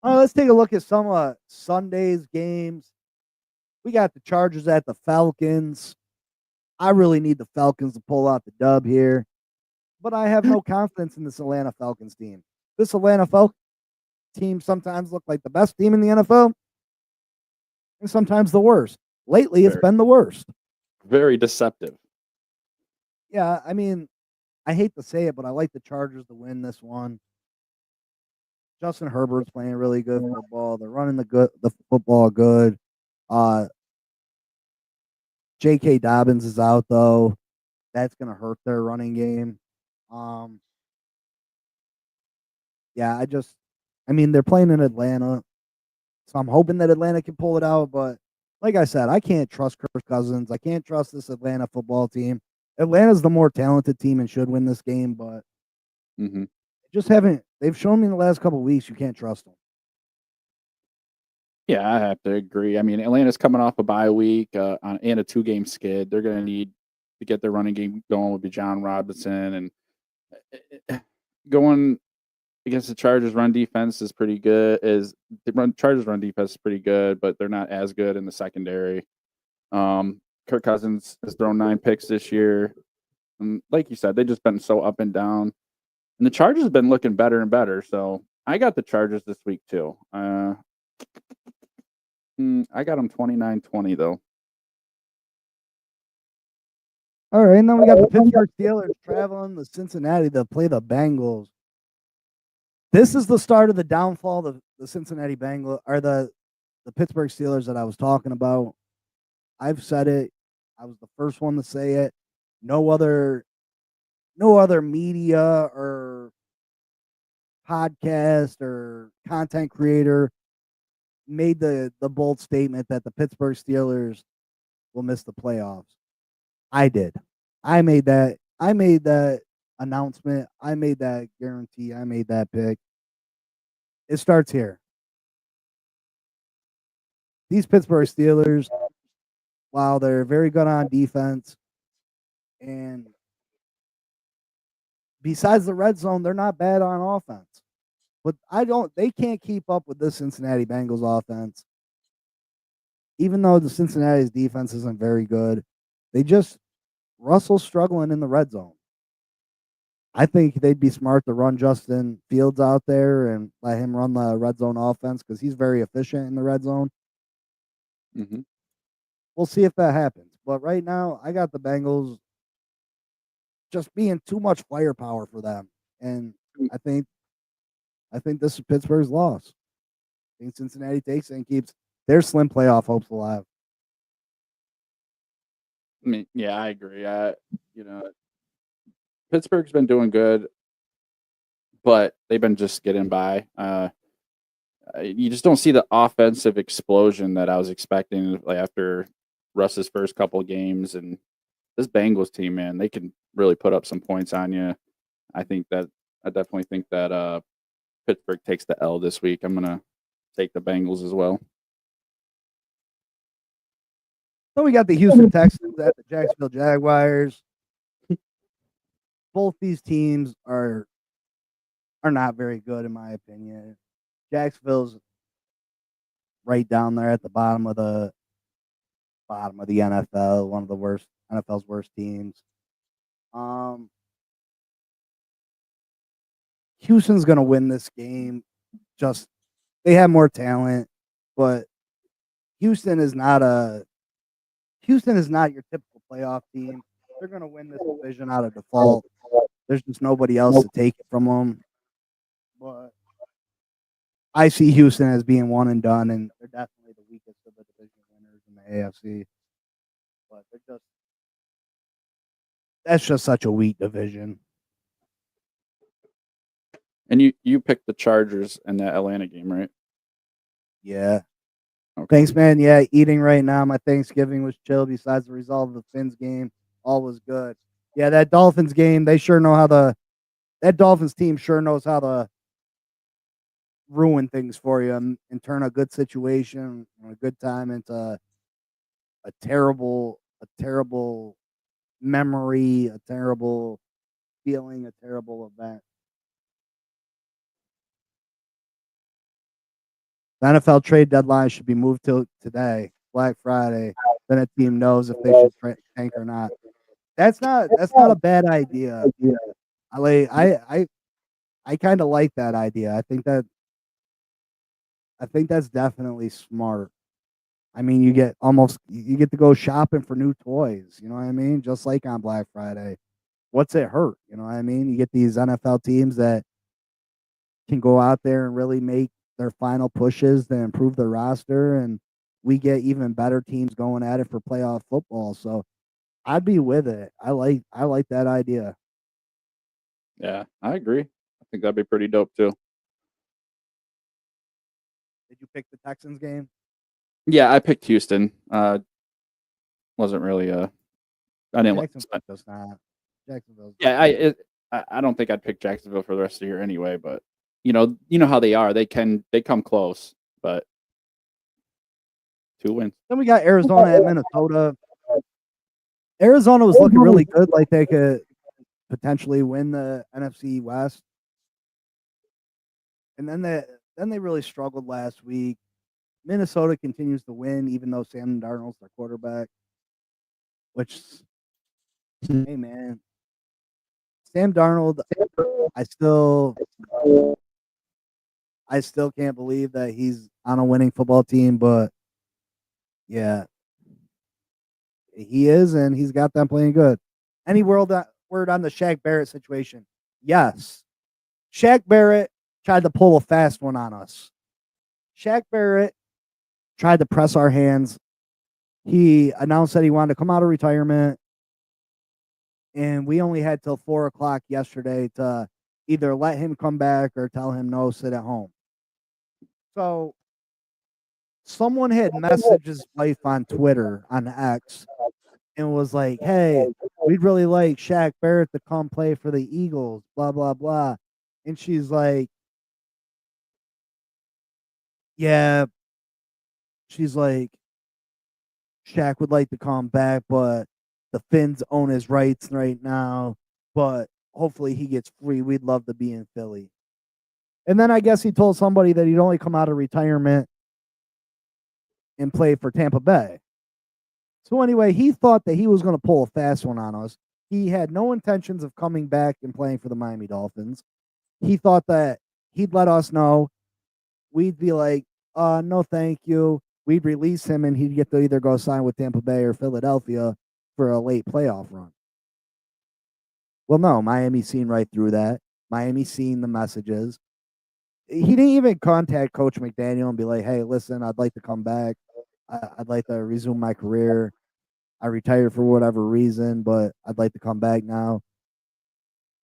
Let's take a look at some Sunday's games. We got the Chargers at the Falcons. I really need the Falcons to pull out the dub here, but I have no confidence in this Atlanta Falcons team. This Atlanta Falcons team sometimes look like the best team in the NFL, and sometimes the worst. Lately, it's Very, been the worst. very deceptive. Yeah, I mean, I hate to say it, but I like the Chargers to win this one. Justin Herbert's playing really good football. They're running the football good. Uh, J.K. Dobbins is out though. That's gonna hurt their running game. Um, yeah, I mean, they're playing in Atlanta, so I'm hoping that Atlanta can pull it out. But like I said, I can't trust Kirk Cousins. I can't trust this Atlanta football team. Atlanta's the more talented team and should win this game, but Hmm. just haven't. They've shown me in the last couple of weeks you can't trust them. Yeah, I have to agree. I mean, Atlanta's coming off a bye week and a 2-game skid. They're going to need to get their running game going with John Robinson, and going against the Chargers run defense is pretty good. Chargers run defense is pretty good, but they're not as good in the secondary. Kirk Cousins has thrown 9 picks this year. And like you said, they've just been so up and down. And the Chargers have been looking better and better. So I got the Chargers this week too. I got them 29-20 though. All right, and then we got the Pittsburgh Steelers traveling to Cincinnati to play the Bengals. This is the start of the downfall of the Cincinnati Bengals, or the Pittsburgh Steelers that I was talking about. I've said it. I was the first one to say it. No other media or podcast or content creator made the bold statement that the Pittsburgh Steelers will miss the playoffs. I did. I made that announcement. I made that guarantee. I made that pick. It starts here. These Pittsburgh Steelers, while they're very good on defense, and besides the red zone, they're not bad on offense. But they can't keep up with this Cincinnati Bengals offense. Even though the Cincinnati's defense isn't very good, Russell's struggling in the red zone. I think they'd be smart to run Justin Fields out there and let him run the red zone offense because he's very efficient in the red zone. Mm-hmm. We'll see if that happens. But right now, I got the Bengals just being too much firepower for them. And I think this is Pittsburgh's loss. I think Cincinnati takes it and keeps their slim playoff hopes alive. I mean, yeah, I agree. Pittsburgh's been doing good, but they've been just getting by. You just don't see the offensive explosion that I was expecting after Russ's first couple of games. And this Bengals team, man, they can really put up some points on you. I definitely think that Pittsburgh takes the L this week. I'm gonna take the Bengals as well. So we got the Houston Texans at the Jacksonville Jaguars. Both these teams are not very good in my opinion. Jacksonville's right down there at the bottom of the NFL, one of the NFL's worst teams. Houston's going to win this game. Just they have more talent, but Houston is not your typical playoff team. They're going to win this division out of default. There's just nobody else to take it from them. But I see Houston as being one and done, and they're definitely the weakest of the division winners in the AFC. But that's just such a weak division. And you picked the Chargers in that Atlanta game, right? Yeah. Okay. Thanks, man. Yeah, eating right now. My Thanksgiving was chill. Besides the result of the Finns game, all was good. Yeah, that Dolphins game, that Dolphins team sure knows how to ruin things for you and turn a good situation, a good time into a terrible memory, a terrible feeling, a terrible event. The NFL trade deadline should be moved till today, Black Friday. Then a team knows if they should tank or not. That's not a bad idea. I kind of like that idea. I think that's definitely smart. I mean, you get to go shopping for new toys. You know what I mean? Just like on Black Friday. What's it hurt? You know what I mean? You get these NFL teams that can go out there and really make their final pushes to improve the roster, and we get even better teams going at it for playoff football. So I'd be with it. I like that idea. Yeah, I agree. I think that'd be pretty dope too. Did you pick the Texans game? Yeah, I picked Houston. Wasn't really I didn't like Jacksonville. Yeah, I don't think I'd pick Jacksonville for the rest of the year anyway, but you know how they are. They come close, but 2 wins. Then we got Arizona at Minnesota. Arizona was looking really good, like they could potentially win the NFC West. And then they really struggled last week. Minnesota continues to win, even though Sam Darnold's their quarterback. Which, hey man, Sam Darnold, I still can't believe that he's on a winning football team, but yeah, he is, and he's got them playing good. Any word on the Shaq Barrett situation? Yes. Shaq Barrett tried to pull a fast one on us. Shaq Barrett tried to press our hands he announced that he wanted to come out of retirement, and we only had till 4 o'clock yesterday to either let him come back or tell him no, sit at home. So someone had messaged his wife on Twitter on X and was like, "Hey, we'd really like Shaq Barrett to come play for the Eagles." Blah blah blah, and she's like, "Yeah." She's like, "Shaq would like to come back, but the Finns own his rights right now. But hopefully he gets free. We'd love to be in Philly." And then I guess he told somebody that he'd only come out of retirement and play for Tampa Bay. So anyway, he thought that he was going to pull a fast one on us. He had no intentions of coming back and playing for the Miami Dolphins. He thought that he'd let us know. We'd be like, no, thank you. We'd release him and he'd get to either go sign with Tampa Bay or Philadelphia for a late playoff run. Well, no, Miami seen right through that. Miami seen the messages. He didn't even contact Coach McDaniel and be like, "Hey, listen, I'd like to come back. I'd like to resume my career. I retired for whatever reason, but I'd like to come back now."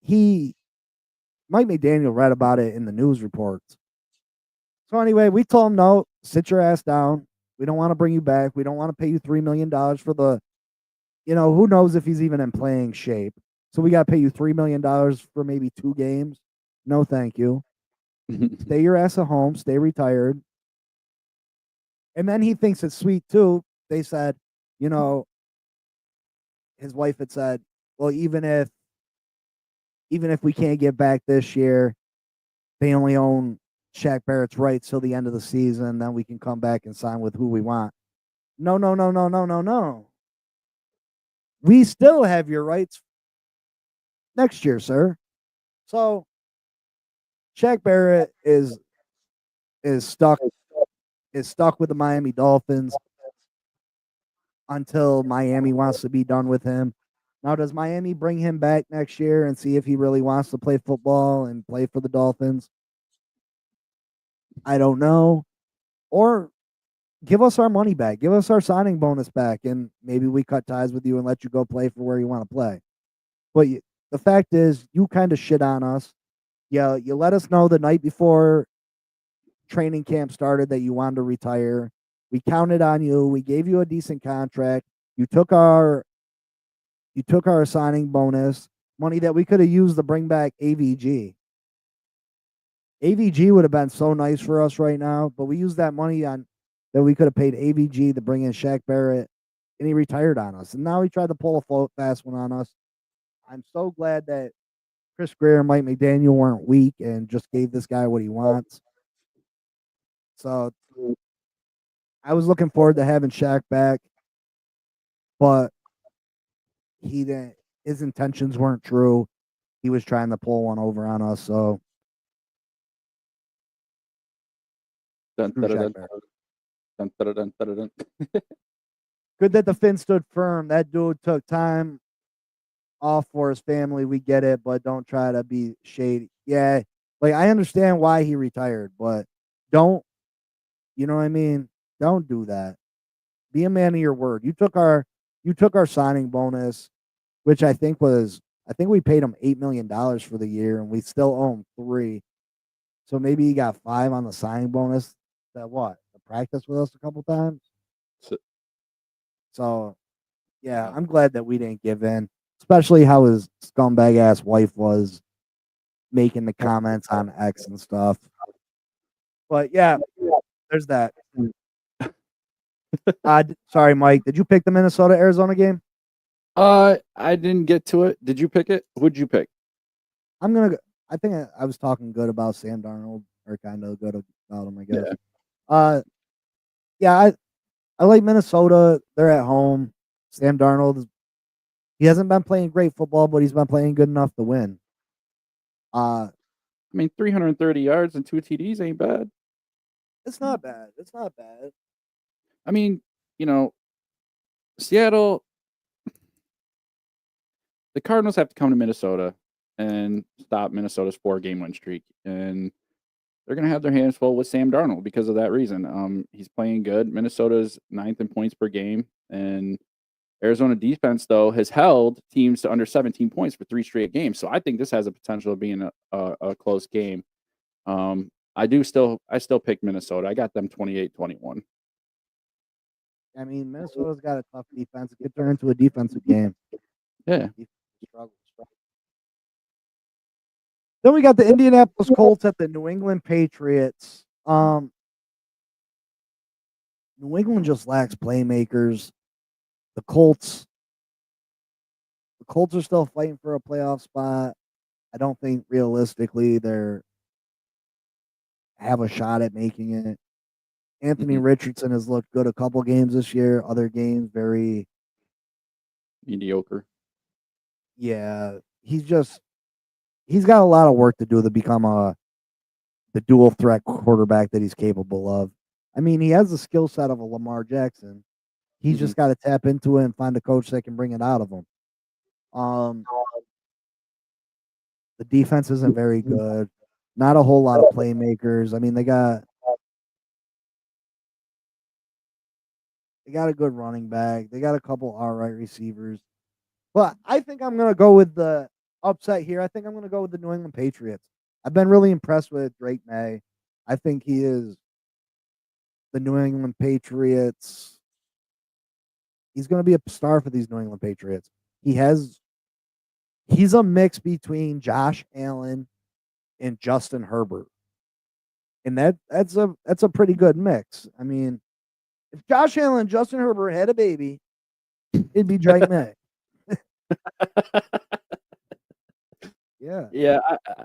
Mike McDaniel read about it in the news reports. So anyway, we told him, "No, sit your ass down. We don't want to bring you back. We don't want to pay you $3 million for the, who knows if he's even in playing shape. So we got to pay you $3 million for maybe 2 games. No, thank you. Stay your ass at home. Stay retired." And then he thinks it's sweet too. They said, his wife had said, "Well, even if we can't get back this year, they only own Shaq Barrett's rights till the end of the season. Then we can come back and sign with who we want." No, no, no, no, no, no, no. We still have your rights next year, sir. So Shaq Barrett is stuck with the Miami Dolphins until Miami wants to be done with him. Now, does Miami bring him back next year and see if he really wants to play football and play for the Dolphins? I don't know. Or give us our money back. Give us our signing bonus back, and maybe we cut ties with you and let you go play for where you want to play. But the fact is, you kind of shit on us. Yeah, you let us know the night before training camp started that you wanted to retire. We counted on you. We gave you a decent contract. You took our signing bonus money that we could have used to bring back AVG. AVG would have been so nice for us right now, but we used that money that we could have paid AVG to bring in Shaq Barrett, and he retired on us. And now he tried to pull a float fast one on us. I'm so glad that Chris Greer and Mike McDaniel weren't weak and just gave this guy what he wants. So I was looking forward to having Shaq back, but he didn't. His intentions weren't true. He was trying to pull one over on us. So Dun, screw dun, Shaq dun, Barrett. dun, dun, dun, dun, dun, dun. Good that the Finn stood firm. That dude took time off for his family. We get it, but don't try to be shady. Yeah, like I understand why he retired, but don't. You know what I mean? Don't do that. Be a man of your word. You took our signing bonus, which I think we paid him $8 million for the year, and we still owe him 3. So maybe he got 5 on the signing bonus. That what? To practice with us a couple times. So yeah, I'm glad that we didn't give in, especially how his scumbag ass wife was making the comments on X and stuff. But yeah, there's that. Sorry, Mike. Did you pick the Minnesota Arizona game? I didn't get to it. Did you pick it? Who'd you pick? I'm gonna go. I think I was talking good about Sam Darnold, or kind of good about him, I guess. Yeah, I like Minnesota. They're at home. Sam Darnold, he hasn't been playing great football, but he's been playing good enough to win. I mean, 330 yards and 2 TDs ain't bad. It's not bad. It's not bad. I mean, Seattle, the Cardinals have to come to Minnesota and stop Minnesota's 4-game win streak, and they're going to have their hands full with Sam Darnold because of that reason. He's playing good. Minnesota's 9th in points per game. And Arizona defense, though, has held teams to under 17 points for 3 straight games. So I think this has a potential of being a close game. I still pick Minnesota. I got them 28-21. I mean, Minnesota's got a tough defense. It could turn into a defensive game. Yeah. Then we got the Indianapolis Colts at the New England Patriots. New England just lacks playmakers. The Colts are still fighting for a playoff spot. I don't think realistically they have a shot at making it. Anthony Richardson has looked good a couple games this year. Other games very mediocre. Yeah, he's got a lot of work to do to become the dual threat quarterback that he's capable of. I mean, he has the skill set of a Lamar Jackson. He's just got to tap into it and find a coach that can bring it out of him. The defense isn't very good. Not a whole lot of playmakers. I mean, they got a good running back. They got a couple all right receivers. But I think I'm going to go with the upset here. I think I'm going to go with the New England Patriots. I've been really impressed with Drake May. I think he is the New England Patriots. He's going to be a star for these New England Patriots. He's a mix between Josh Allen and Justin Herbert. And that's a pretty good mix. I mean, if Josh Allen and Justin Herbert had a baby, it'd be Drake May. Yeah. Yeah,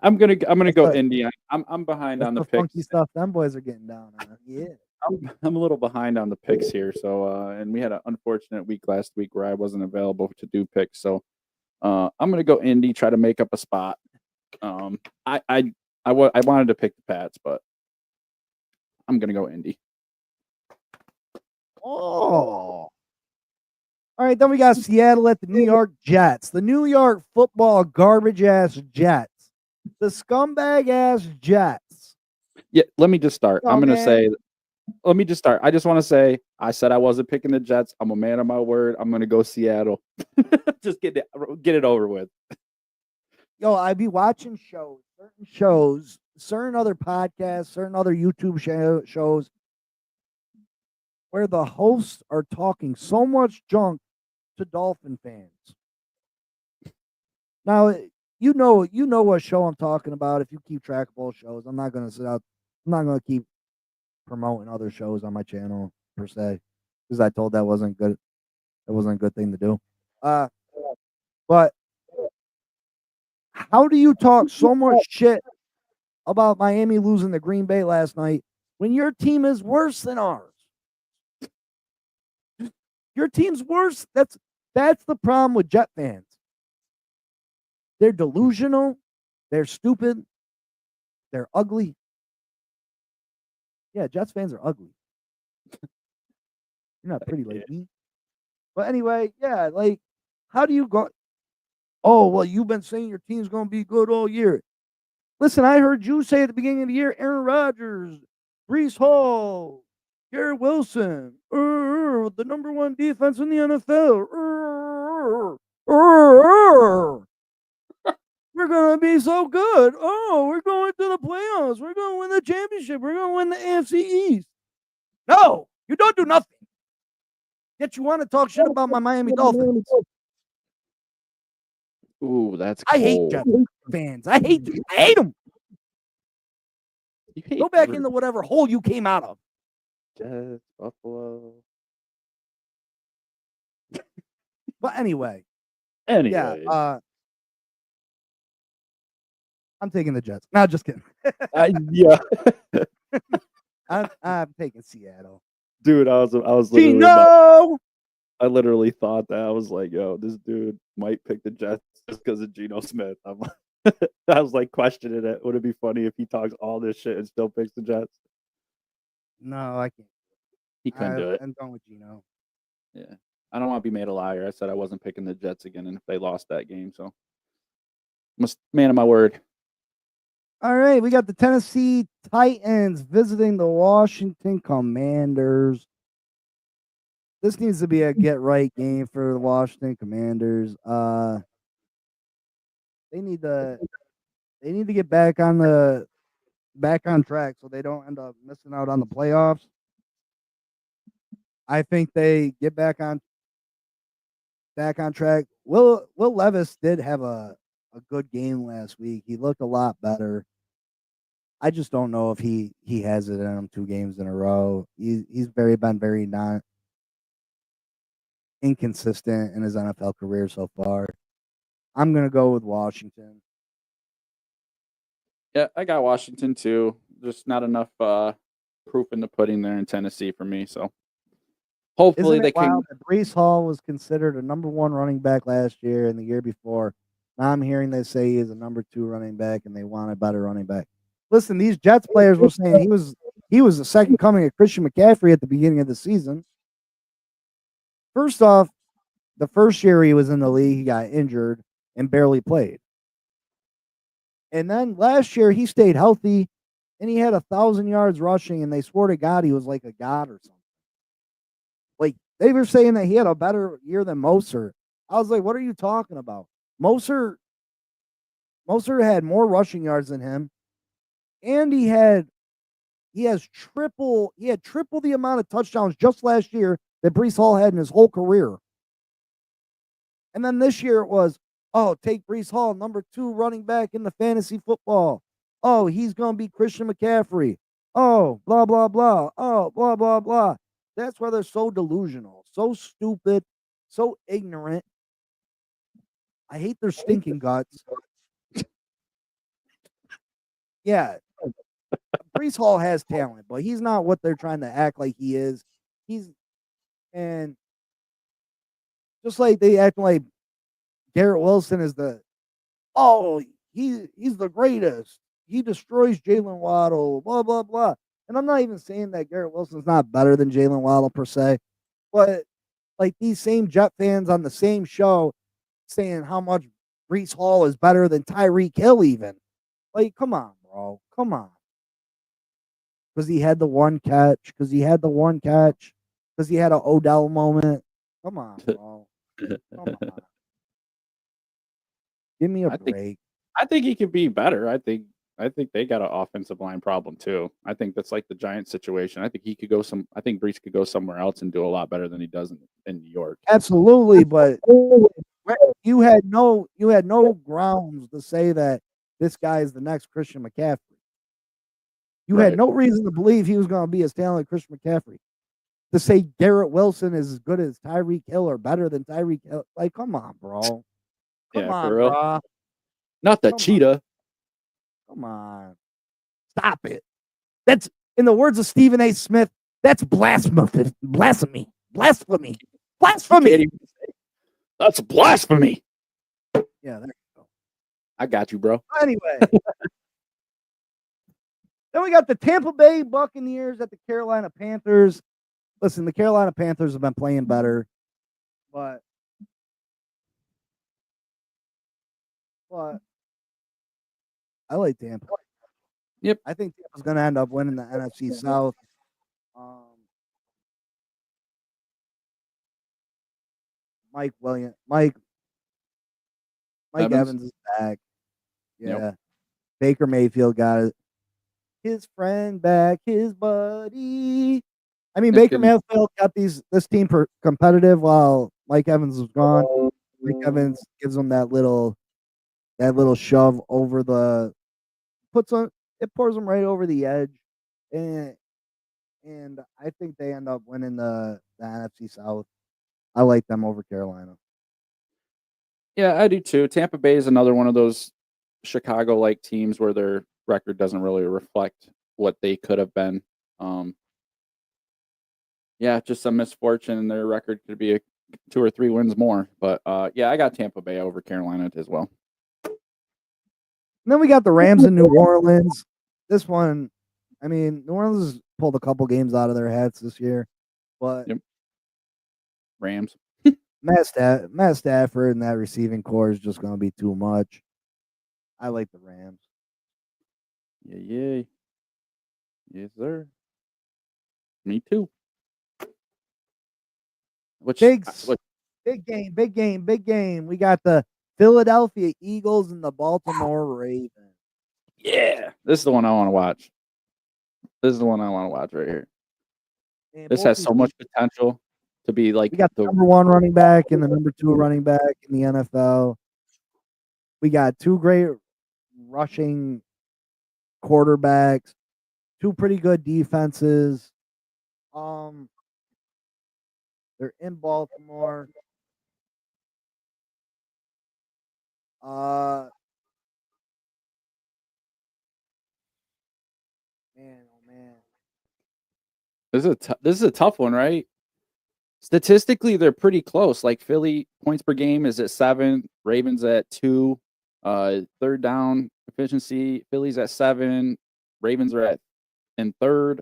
I'm gonna go Indy. I'm behind on the picks. Funky stuff them boys are getting down on. Yeah. I'm a little behind on the picks here. So and we had an unfortunate week last week where I wasn't available to do picks. So I'm gonna go Indy, try to make up a spot. I wanted to pick the Pats, but I'm gonna go Indy. Oh. All right, then we got Seattle at the New York Jets. The New York football garbage-ass Jets. The scumbag-ass Jets. Yeah, let me just start. I just want to say, I said I wasn't picking the Jets. I'm a man of my word. I'm going to go Seattle. Just get it over with. Yo, I be watching certain other podcasts, certain other YouTube shows where the hosts are talking so much junk to Dolphin fans. Now, you know what show I'm talking about if you keep track of all shows. I'm not going to keep promoting other shows on my channel per se because I told that wasn't good. That wasn't a good thing to do. But how do you talk so much shit about Miami losing to Green Bay last night when your team is worse than ours? Your team's worse. That's the problem with Jet fans. They're delusional. They're stupid. They're ugly. Yeah, Jets fans are ugly. You're not pretty like me. But anyway, yeah, like, how do you go? Oh, well, you've been saying your team's going to be good all year. Listen, I heard you say at the beginning of the year, Aaron Rodgers, Breece Hall, Garrett Wilson, the number one defense in the NFL. We're going to be so good. Oh, we're going to the playoffs. We're going to win the championship. We're going to win the AFC East. No, you don't do nothing. Yet you want to talk shit about my Miami Dolphins. Ooh, that's cold. I hate Jets fans. I hate them. Go back into whatever hole you came out of. Jets, Buffalo. But anyway. Yeah. I'm taking the Jets. No, just kidding. Yeah. I'm taking Seattle. Dude, I was literally Gino! I literally thought that. I was like, yo, this dude might pick the Jets just because of Geno Smith. I was like questioning it. Would it be funny if he talks all this shit and still picks the Jets? No, I can't. He couldn't do it. I'm going with Geno. Yeah. I don't want to be made a liar. I said I wasn't picking the Jets again, and if they lost that game, so man of my word. All right, we got the Tennessee Titans visiting the Washington Commanders. this needs to be a get right game for the Washington Commanders. They need to get back on track so they don't end up missing out on the playoffs. I think they get back on track. Will Levis did have a good game last week. He looked a lot better. I just don't know if he has it in him 2 games in a row. He's been very not inconsistent in his NFL career so far. I'm gonna go with Washington. Yeah, I got Washington too. Just not enough proof in the pudding there in Tennessee for me. So hopefully Isn't it they can. wild that Brees Hall was considered a number 1 running back last year and the year before? Now I'm hearing they say he is a number 2 running back and they want a better running back. Listen, these Jets players were saying he was the second coming of Christian McCaffrey at the beginning of the season. First off, the first year he was in the league, he got injured and barely played. And then last year he stayed healthy and he had 1,000 yards rushing, and they swore to God he was like a god or something. Like they were saying that he had a better year than Moser. I was like, what are you talking about? Moser had more rushing yards than him, and he had triple the amount of touchdowns just last year that Brees Hall had in his whole career. And then this year it was, oh, take Brees Hall, number 2 running back in the fantasy football. Oh, he's gonna be Christian McCaffrey. Oh, blah blah blah. Oh, blah blah blah. That's why they're so delusional, so stupid, so ignorant. I hate their stinking guts. Yeah, Brees Hall has talent, but he's not what they're trying to act like he is. He's and just like they act like Garrett Wilson is he's the greatest. He destroys Jalen Waddle, blah blah blah. And I'm not even saying that Garrett Wilson's not better than Jalen Waddle per se, but like these same Jet fans on the same show saying how much Brees Hall is better than Tyreek Hill, even. Like, come on, bro. Come on. Because he had the one catch. Because he had an Odell moment. Come on, bro. Come on. Give me a I think break. I think he could be better. I think they got an offensive line problem too. I think that's like the Giants situation. I think he could go some. I think Brees could go somewhere else and do a lot better than he does in New York. Absolutely, but you had no grounds to say that this guy is the next Christian McCaffrey. You had Right. no reason to believe he was going to be as talented as Christian McCaffrey. To say Garrett Wilson is as good as Tyreek Hill or better than Tyreek Hill, like, come on, bro. Come Yeah, for on, real. bro. Not the Come on. cheetah. Come on. Stop it. That's, in the words of Stephen A. Smith, that's blasphemy. Blasphemy. Blasphemy. You Blasphemy. can't even say that's blasphemy. Yeah, there you go. I got you, bro. Anyway. Then we got the Tampa Bay Buccaneers at the Carolina Panthers. Listen, the Carolina Panthers have been playing better, but I like Tampa. Yep. I think Tampa's going to end up winning the NFC South. Mike Evans is back. Yeah. Yep. Baker Mayfield got it. His friend back, his buddy. I mean, Baker Mayfield got this team competitive while Mike Evans was gone. Mike Evans gives them that little shove over it pours them right over the edge, and I think they end up winning the NFC South. I like them over Carolina. Yeah, I do too. Tampa Bay is another one of those Chicago-like teams where their record doesn't really reflect what they could have been. Yeah, just some misfortune, and their record could be 2 or 3 wins more. But yeah, I got Tampa Bay over Carolina as well. And then we got the Rams in New Orleans. This one, I mean, New Orleans has pulled a couple games out of their hats this year, but Yep. Rams. Matt Stafford and that receiving core is just going to be too much. I like the Rams. Yeah. Yes, sir. Me too. Which Big, which big game, big game, big game. We got the Philadelphia Eagles and the Baltimore Ravens. yeah, this is the one I want to watch. This is the one I want to watch right here. And This both has these so much teams, potential to be like we got the the number 1 running back and the number 2 running back in the NFL. We got 2 great rushing quarterbacks, 2 pretty good defenses. They're in Baltimore. Uh, man, oh man. this is a tough one, right? Statistically, they're pretty close. Like Philly points per game is at 7, Ravens at 2. Third down efficiency, Philly's at 7, Ravens are at in third.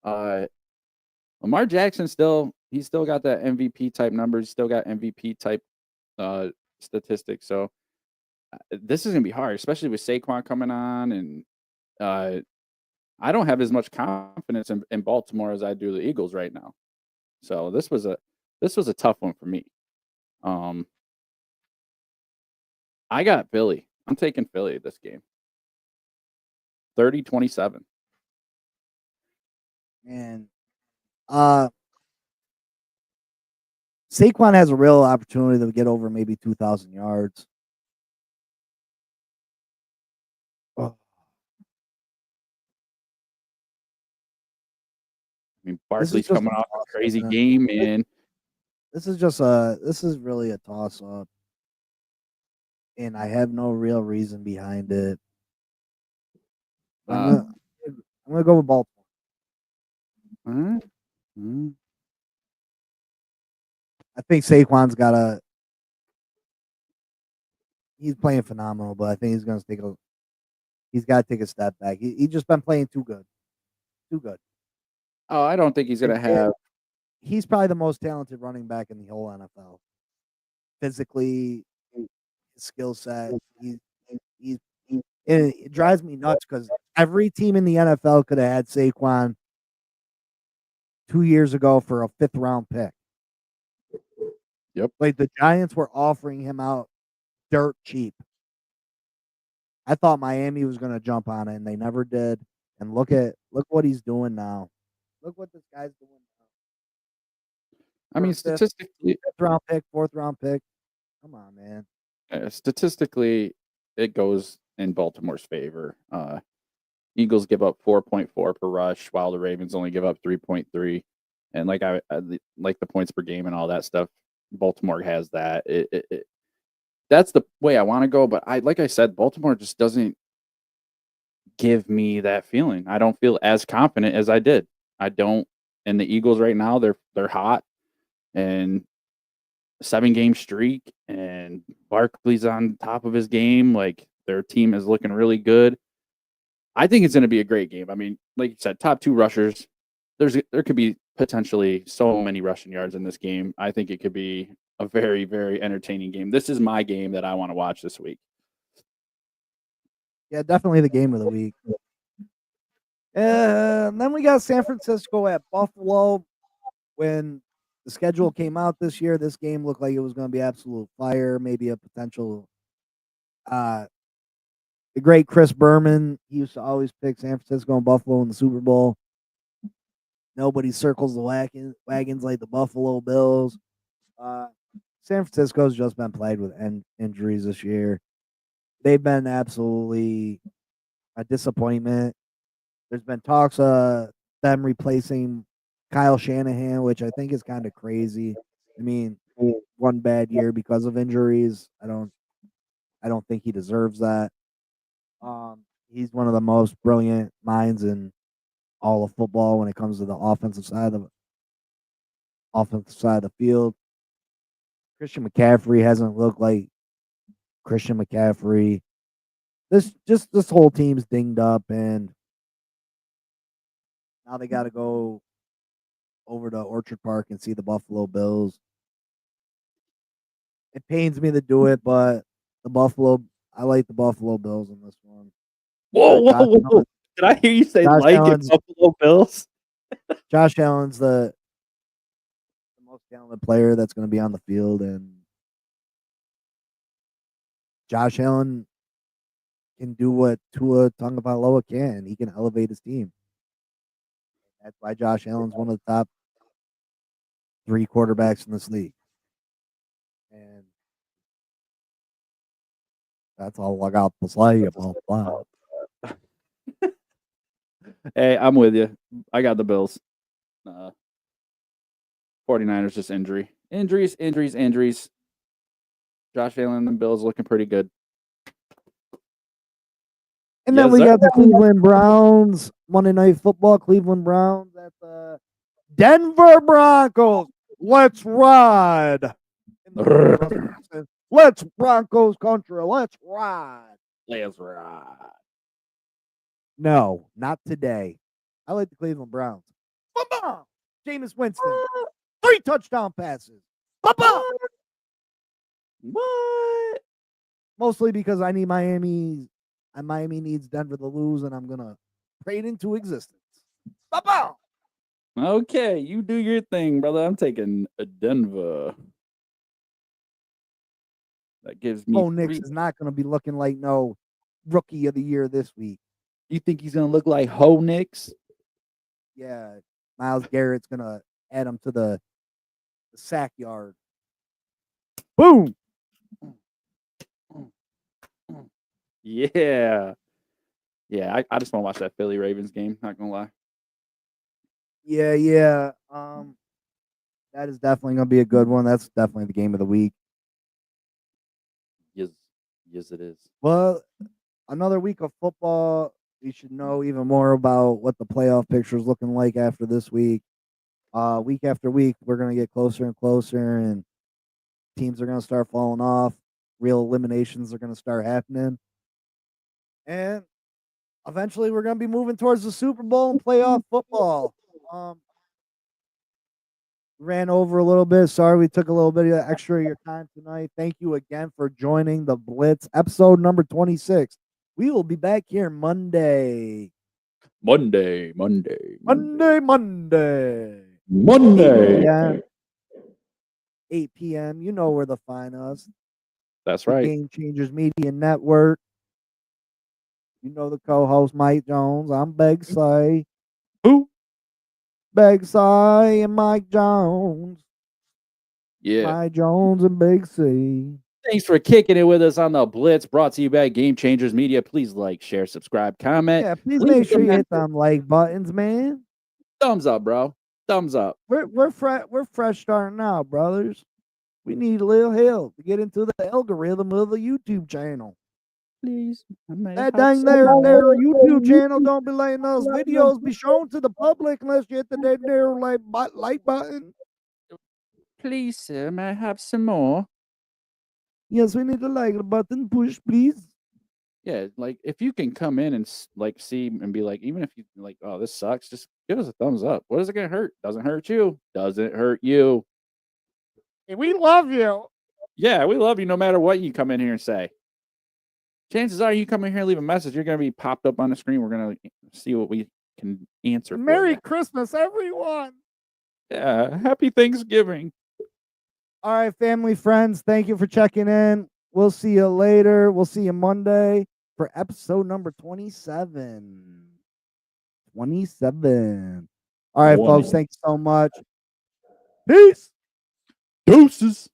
Lamar Jackson he's still got that MVP type numbers, still got MVP type statistics. So this is gonna be hard, especially with Saquon coming on, and I don't have as much confidence in Baltimore as I do the Eagles right now. So this was a tough one for me. I got Philly. I'm taking Philly this game. 30-27. And Saquon has a real opportunity to get over maybe 2,000 yards. Oh. I mean, Barkley's coming off a crazy game, and this is really a toss up, and I have no real reason behind it. I'm gonna go with Baltimore. I think Saquon's he's playing phenomenal, but I think he's got to take a step back. He's just been playing too good. Too good. Oh, I don't think he's going to have. He's probably the most talented running back in the whole NFL. Physically, skill set. It drives me nuts because every team in the NFL could have had Saquon 2 years ago for a 5th round pick. Yep. Like the Giants were offering him out dirt cheap. I thought Miami was going to jump on it, and they never did. And look what he's doing now. Look what this guy's doing now. I mean, statistically, 5th round pick, 4th round pick. Come on, man. Statistically, it goes in Baltimore's favor. Eagles give up 4.4 per rush, while the Ravens only give up 3.3. And like I like the points per game and all that stuff. Baltimore has that. That's the way I want to go. But like I said, Baltimore just doesn't give me that feeling. I don't feel as confident as I did. I don't. And the Eagles right now, they're hot, and 7-game streak, and Barkley's on top of his game. Like their team is looking really good. I think it's going to be a great game. I mean, like you said, top 2 rushers. There could be potentially so many rushing yards in this game. I think it could be a very, very entertaining game. This is my game that I want to watch this week. Yeah, definitely the game of the week. And then we got San Francisco at Buffalo. When the schedule came out this year, this game looked like it was going to be absolute fire. Maybe a potential. The great Chris Berman, he used to always pick San Francisco and Buffalo in the Super Bowl. Nobody circles the wagons like the Buffalo Bills. San Francisco's just been plagued with injuries this year. They've been absolutely a disappointment. There's been talks of them replacing Kyle Shanahan, which I think is kind of crazy. I mean, one bad year because of injuries. I don't think he deserves that. He's one of the most brilliant minds in all of football when it comes to the offensive side of the field. Christian McCaffrey hasn't looked like Christian McCaffrey. This whole team's dinged up, and now they got to go over to Orchard Park and see the Buffalo Bills. It pains me to do it, but I like the Buffalo Bills in this one. Whoa. Did I hear you say Buffalo Bills? Josh Allen's the most talented player that's going to be on the field, and Josh Allen can do what Tua Tagovailoa can. He can elevate his team. That's why Josh Allen's one of the top 3 quarterbacks in this league. And that's all I got to say about that. Hey, I'm with you. I got the Bills. 49ers just injuries. Josh Allen and the Bills looking pretty good. And then we got the Cleveland Browns, Monday Night Football, Cleveland Browns at the Denver Broncos. Let's ride. Let's Broncos country. Let's ride. Let's ride. No, not today. I like the Cleveland Browns. Ba-ba! Jameis Winston. 3 touchdown passes. Ba-ba! What? Mostly because I need Miami. And Miami needs Denver to lose, and I'm gonna pray it into existence. Ba-ba! Okay, you do your thing, brother. I'm taking a Denver. That gives me. Bo Nix is not gonna be looking like no rookie of the year this week. You think he's gonna look like Ho Nix? Yeah, Myles Garrett's gonna add him to the sack yard. Boom. Yeah. I just want to watch that Philly Ravens game. Not gonna lie. Yeah. That is definitely gonna be a good one. That's definitely the game of the week. Yes, it is. Well, another week of football. We should know even more about what the playoff picture is looking like after this week. Week after week, we're gonna get closer and closer, and teams are gonna start falling off. Real eliminations are gonna start happening. And eventually we're going to be moving towards the Super Bowl and playoff football. Ran over a little bit. Sorry we took a little bit of extra of your time tonight. Thank you again for joining the Blitz, episode number 26. We will be back here Monday. 8 p.m. You know where to find us. That's right. Game Changers Media Network. You know the co-host, Mike Jones. I'm Beg Say. Who? Beg Say and Mike Jones. Yeah. Mike Jones and Big C. Thanks for kicking it with us on the Blitz, brought to you by Game Changers Media. Please like, share, subscribe, comment. Yeah, please make sure you hit them like buttons, man. Thumbs up, bro. Thumbs up. We're fresh starting out, brothers. We need a little help to get into the algorithm of the YouTube channel. Please. That dang their YouTube channel don't be letting those videos be shown to the public unless you hit the their like button. Please, sir, may I have some more? Yes, we need the like button push, please. Yeah, like if you can come in and like see and be like, even if you like, oh, this sucks, just give us a thumbs up. What is it gonna hurt? Doesn't hurt you. Doesn't hurt you. Hey, we love you. Yeah, we love you no matter what you come in here and say. Chances are you come in here and leave a message, you're going to be popped up on the screen. We're going to see what we can answer. Merry Christmas, everyone. Yeah, happy Thanksgiving. All right, family, friends, thank you for checking in. We'll see you later. We'll see you Monday for episode number 27. 27. All right, folks, thank you so much. Peace. Deuces.